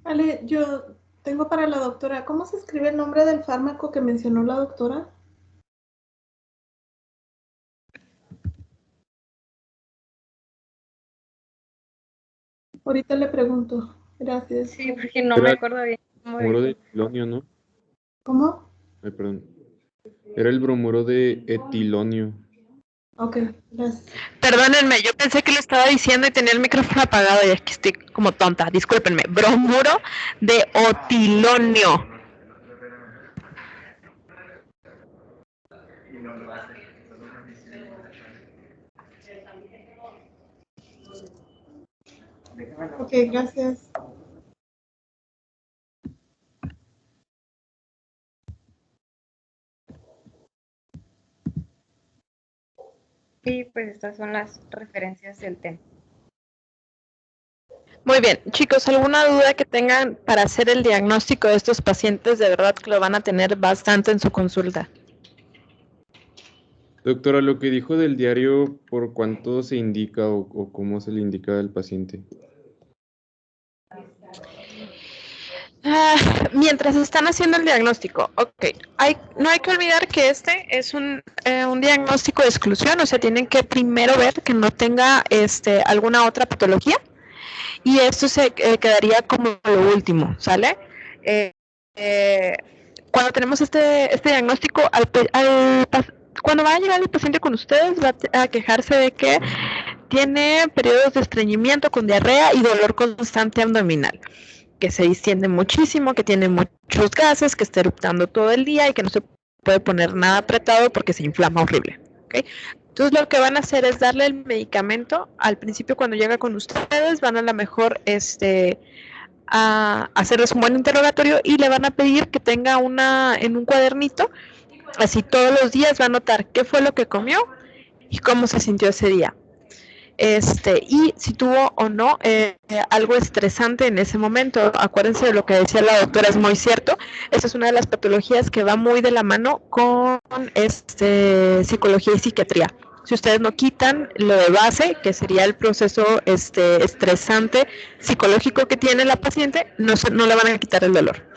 Vale, yo tengo para la doctora, ¿cómo se escribe el nombre del fármaco que mencionó la doctora? Ahorita le pregunto. Gracias. Sí, porque no me acuerdo bien. Bromuro de etilonio, ¿no? ¿Cómo? Ay, perdón. Era el bromuro de etilonio. Ok, gracias. Perdónenme, yo pensé que lo estaba diciendo y tenía el micrófono apagado y es que estoy como tonta, discúlpenme. Bromuro de otilonio. Ok, gracias. Y pues estas son las referencias del tema. Muy bien, chicos, ¿alguna duda que tengan para hacer el diagnóstico de estos pacientes? De verdad que lo van a tener bastante en su consulta. Doctora, lo que dijo del diario, ¿por cuánto se indica o cómo se le indica al paciente? Mientras están haciendo el diagnóstico, ok, no hay que olvidar que este es un diagnóstico de exclusión, o sea, tienen que primero ver que no tenga alguna otra patología, y esto se quedaría como lo último, ¿sale? Cuando tenemos este diagnóstico, cuando va a llegar el paciente con ustedes, va a quejarse de que tiene periodos de estreñimiento con diarrea y dolor constante abdominal, que se distiende muchísimo, que tiene muchos gases, que está eruptando todo el día y que no se puede poner nada apretado porque se inflama horrible, ¿okay? Entonces lo que van a hacer es darle el medicamento. Al principio, cuando llega con ustedes, van a lo mejor a hacerles un buen interrogatorio y le van a pedir que tenga en un cuadernito, así todos los días va a anotar qué fue lo que comió y cómo se sintió ese día. Y si tuvo o no algo estresante en ese momento. Acuérdense de lo que decía la doctora, es muy cierto. Esa es una de las patologías que va muy de la mano con psicología y psiquiatría. Si ustedes no quitan lo de base, que sería el proceso estresante psicológico que tiene la paciente, no le van a quitar el dolor.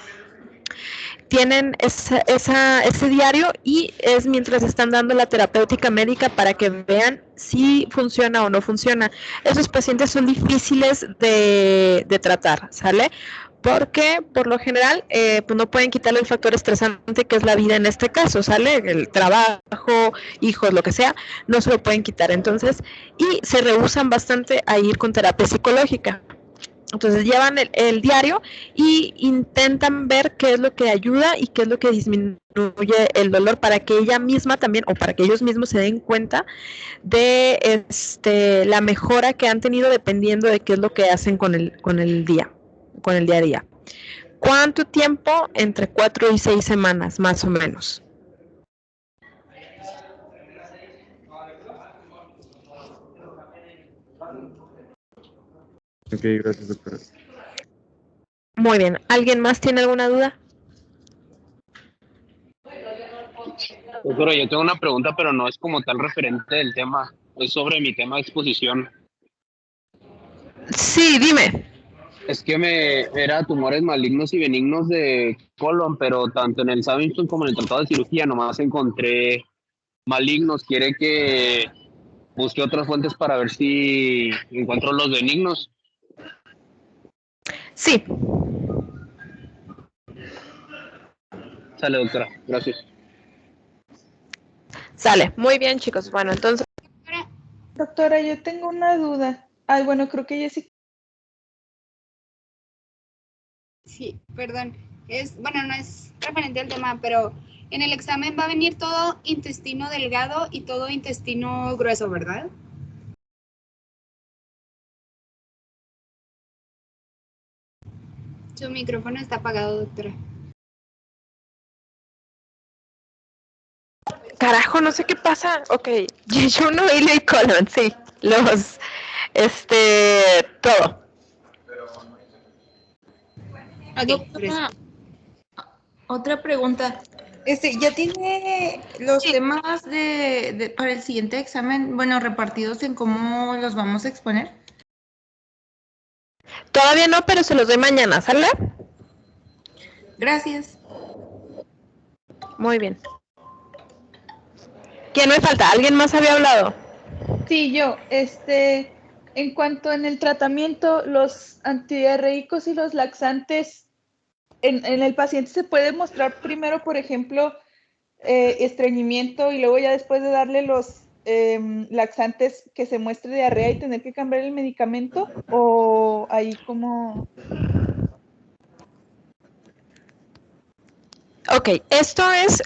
Tienen ese diario y es mientras están dando la terapéutica médica para que vean si funciona o no funciona. Esos pacientes son difíciles de tratar, ¿sale? Porque por lo general pues no pueden quitarle el factor estresante que es la vida en este caso, ¿sale? El trabajo, hijos, lo que sea, no se lo pueden quitar. Entonces, y se rehúsan bastante a ir con terapia psicológica. Entonces llevan el diario y intentan ver qué es lo que ayuda y qué es lo que disminuye el dolor para que ella misma también o para que ellos mismos se den cuenta de la mejora que han tenido dependiendo de qué es lo que hacen con el día a día. ¿Cuánto tiempo? Entre 4 y 6 semanas, más o menos. Ok, gracias, doctora. Muy bien. ¿Alguien más tiene alguna duda? Doctora, yo tengo una pregunta, pero no es como tal referente del tema. Es sobre mi tema de exposición. Sí, dime. Es que era tumores malignos y benignos de colon, pero tanto en el Savington como en el tratado de cirugía nomás encontré malignos. Quiere que busque otras fuentes para ver si encuentro los benignos. Sí. Sale, doctora. Gracias. Sale. Muy bien, chicos. Bueno, entonces. Doctora, yo tengo una duda. Ay, bueno, creo que Jessica. Sí, perdón. Bueno, no es referente al tema, pero en el examen va a venir todo intestino delgado y todo intestino grueso, ¿verdad? Su micrófono está apagado, doctora. Carajo, no sé qué pasa. Ok, yeyuno, hilo y colon, sí. Todo. Ok, Doctora, otra pregunta. ¿Ya tiene los Sí. temas para el siguiente examen, bueno, repartidos en cómo los vamos a exponer? Todavía no, pero se los doy mañana, ¿sale? Gracias. Muy bien. ¿Quién me falta? ¿Alguien más había hablado? Sí, yo, en cuanto en el tratamiento, los antidiarreicos y los laxantes, en el paciente se puede mostrar primero, por ejemplo, estreñimiento y luego ya después de darle los laxantes que se muestre diarrea y tener que cambiar el medicamento, o ahí como... Ok, esto es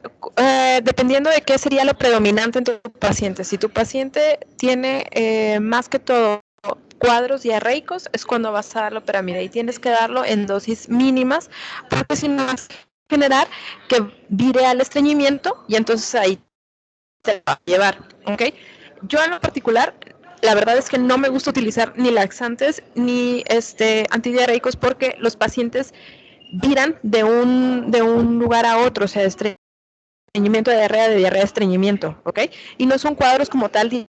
dependiendo de qué sería lo predominante en tu paciente. Si tu paciente tiene más que todo cuadros diarreicos, es cuando vas a dar la loperamida y tienes que darlo en dosis mínimas, porque si no vas a generar que vire al estreñimiento y entonces ahí te va a llevar, ¿ok? Yo en lo particular, la verdad es que no me gusta utilizar ni laxantes ni antidiarreicos porque los pacientes viran de un lugar a otro, o sea, de estreñimiento de diarrea a estreñimiento, ¿ok? Y no son cuadros como tal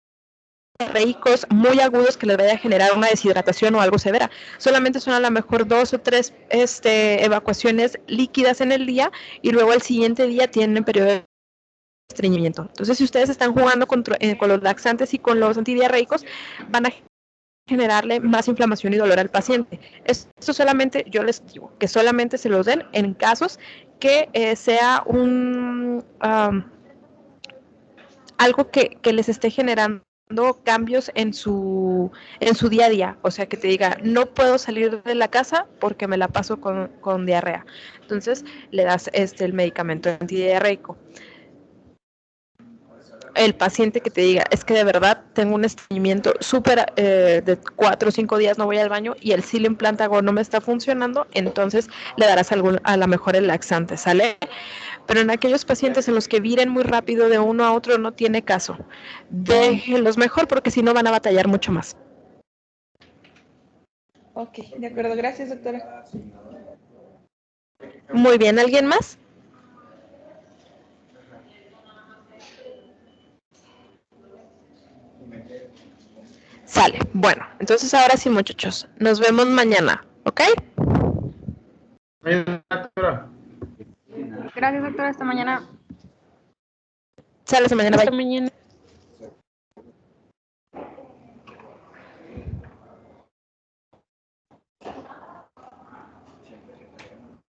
diarreicos muy agudos que les vaya a generar una deshidratación o algo severa. Solamente son a lo mejor 2 o 3 evacuaciones líquidas en el día y luego el siguiente día tienen periodo de estreñimiento. Entonces, si ustedes están jugando con los laxantes y con los antidiarreicos, van a generarle más inflamación y dolor al paciente. Esto solamente, yo les digo, que solamente se los den en casos que sea algo que les esté generando cambios en su día a día, o sea, que te diga, no puedo salir de la casa porque me la paso con diarrea. Entonces, le das el medicamento antidiarreico. El paciente que te diga, es que de verdad tengo un estreñimiento súper de 4 o 5 días no voy al baño y el Psyllium Plantago no me está funcionando, entonces le darás a lo mejor el laxante, ¿sale? Pero en aquellos pacientes en los que viren muy rápido de uno a otro no tiene caso. Déjenlos mejor porque si no van a batallar mucho más. Ok, de acuerdo, gracias, doctora. Muy bien, ¿alguien más? Sale. Bueno, entonces ahora sí, muchachos. Nos vemos mañana, ¿ok? Doctora. Gracias, doctora. Hasta mañana. Sale, hasta mañana. Hasta Bye. mañana.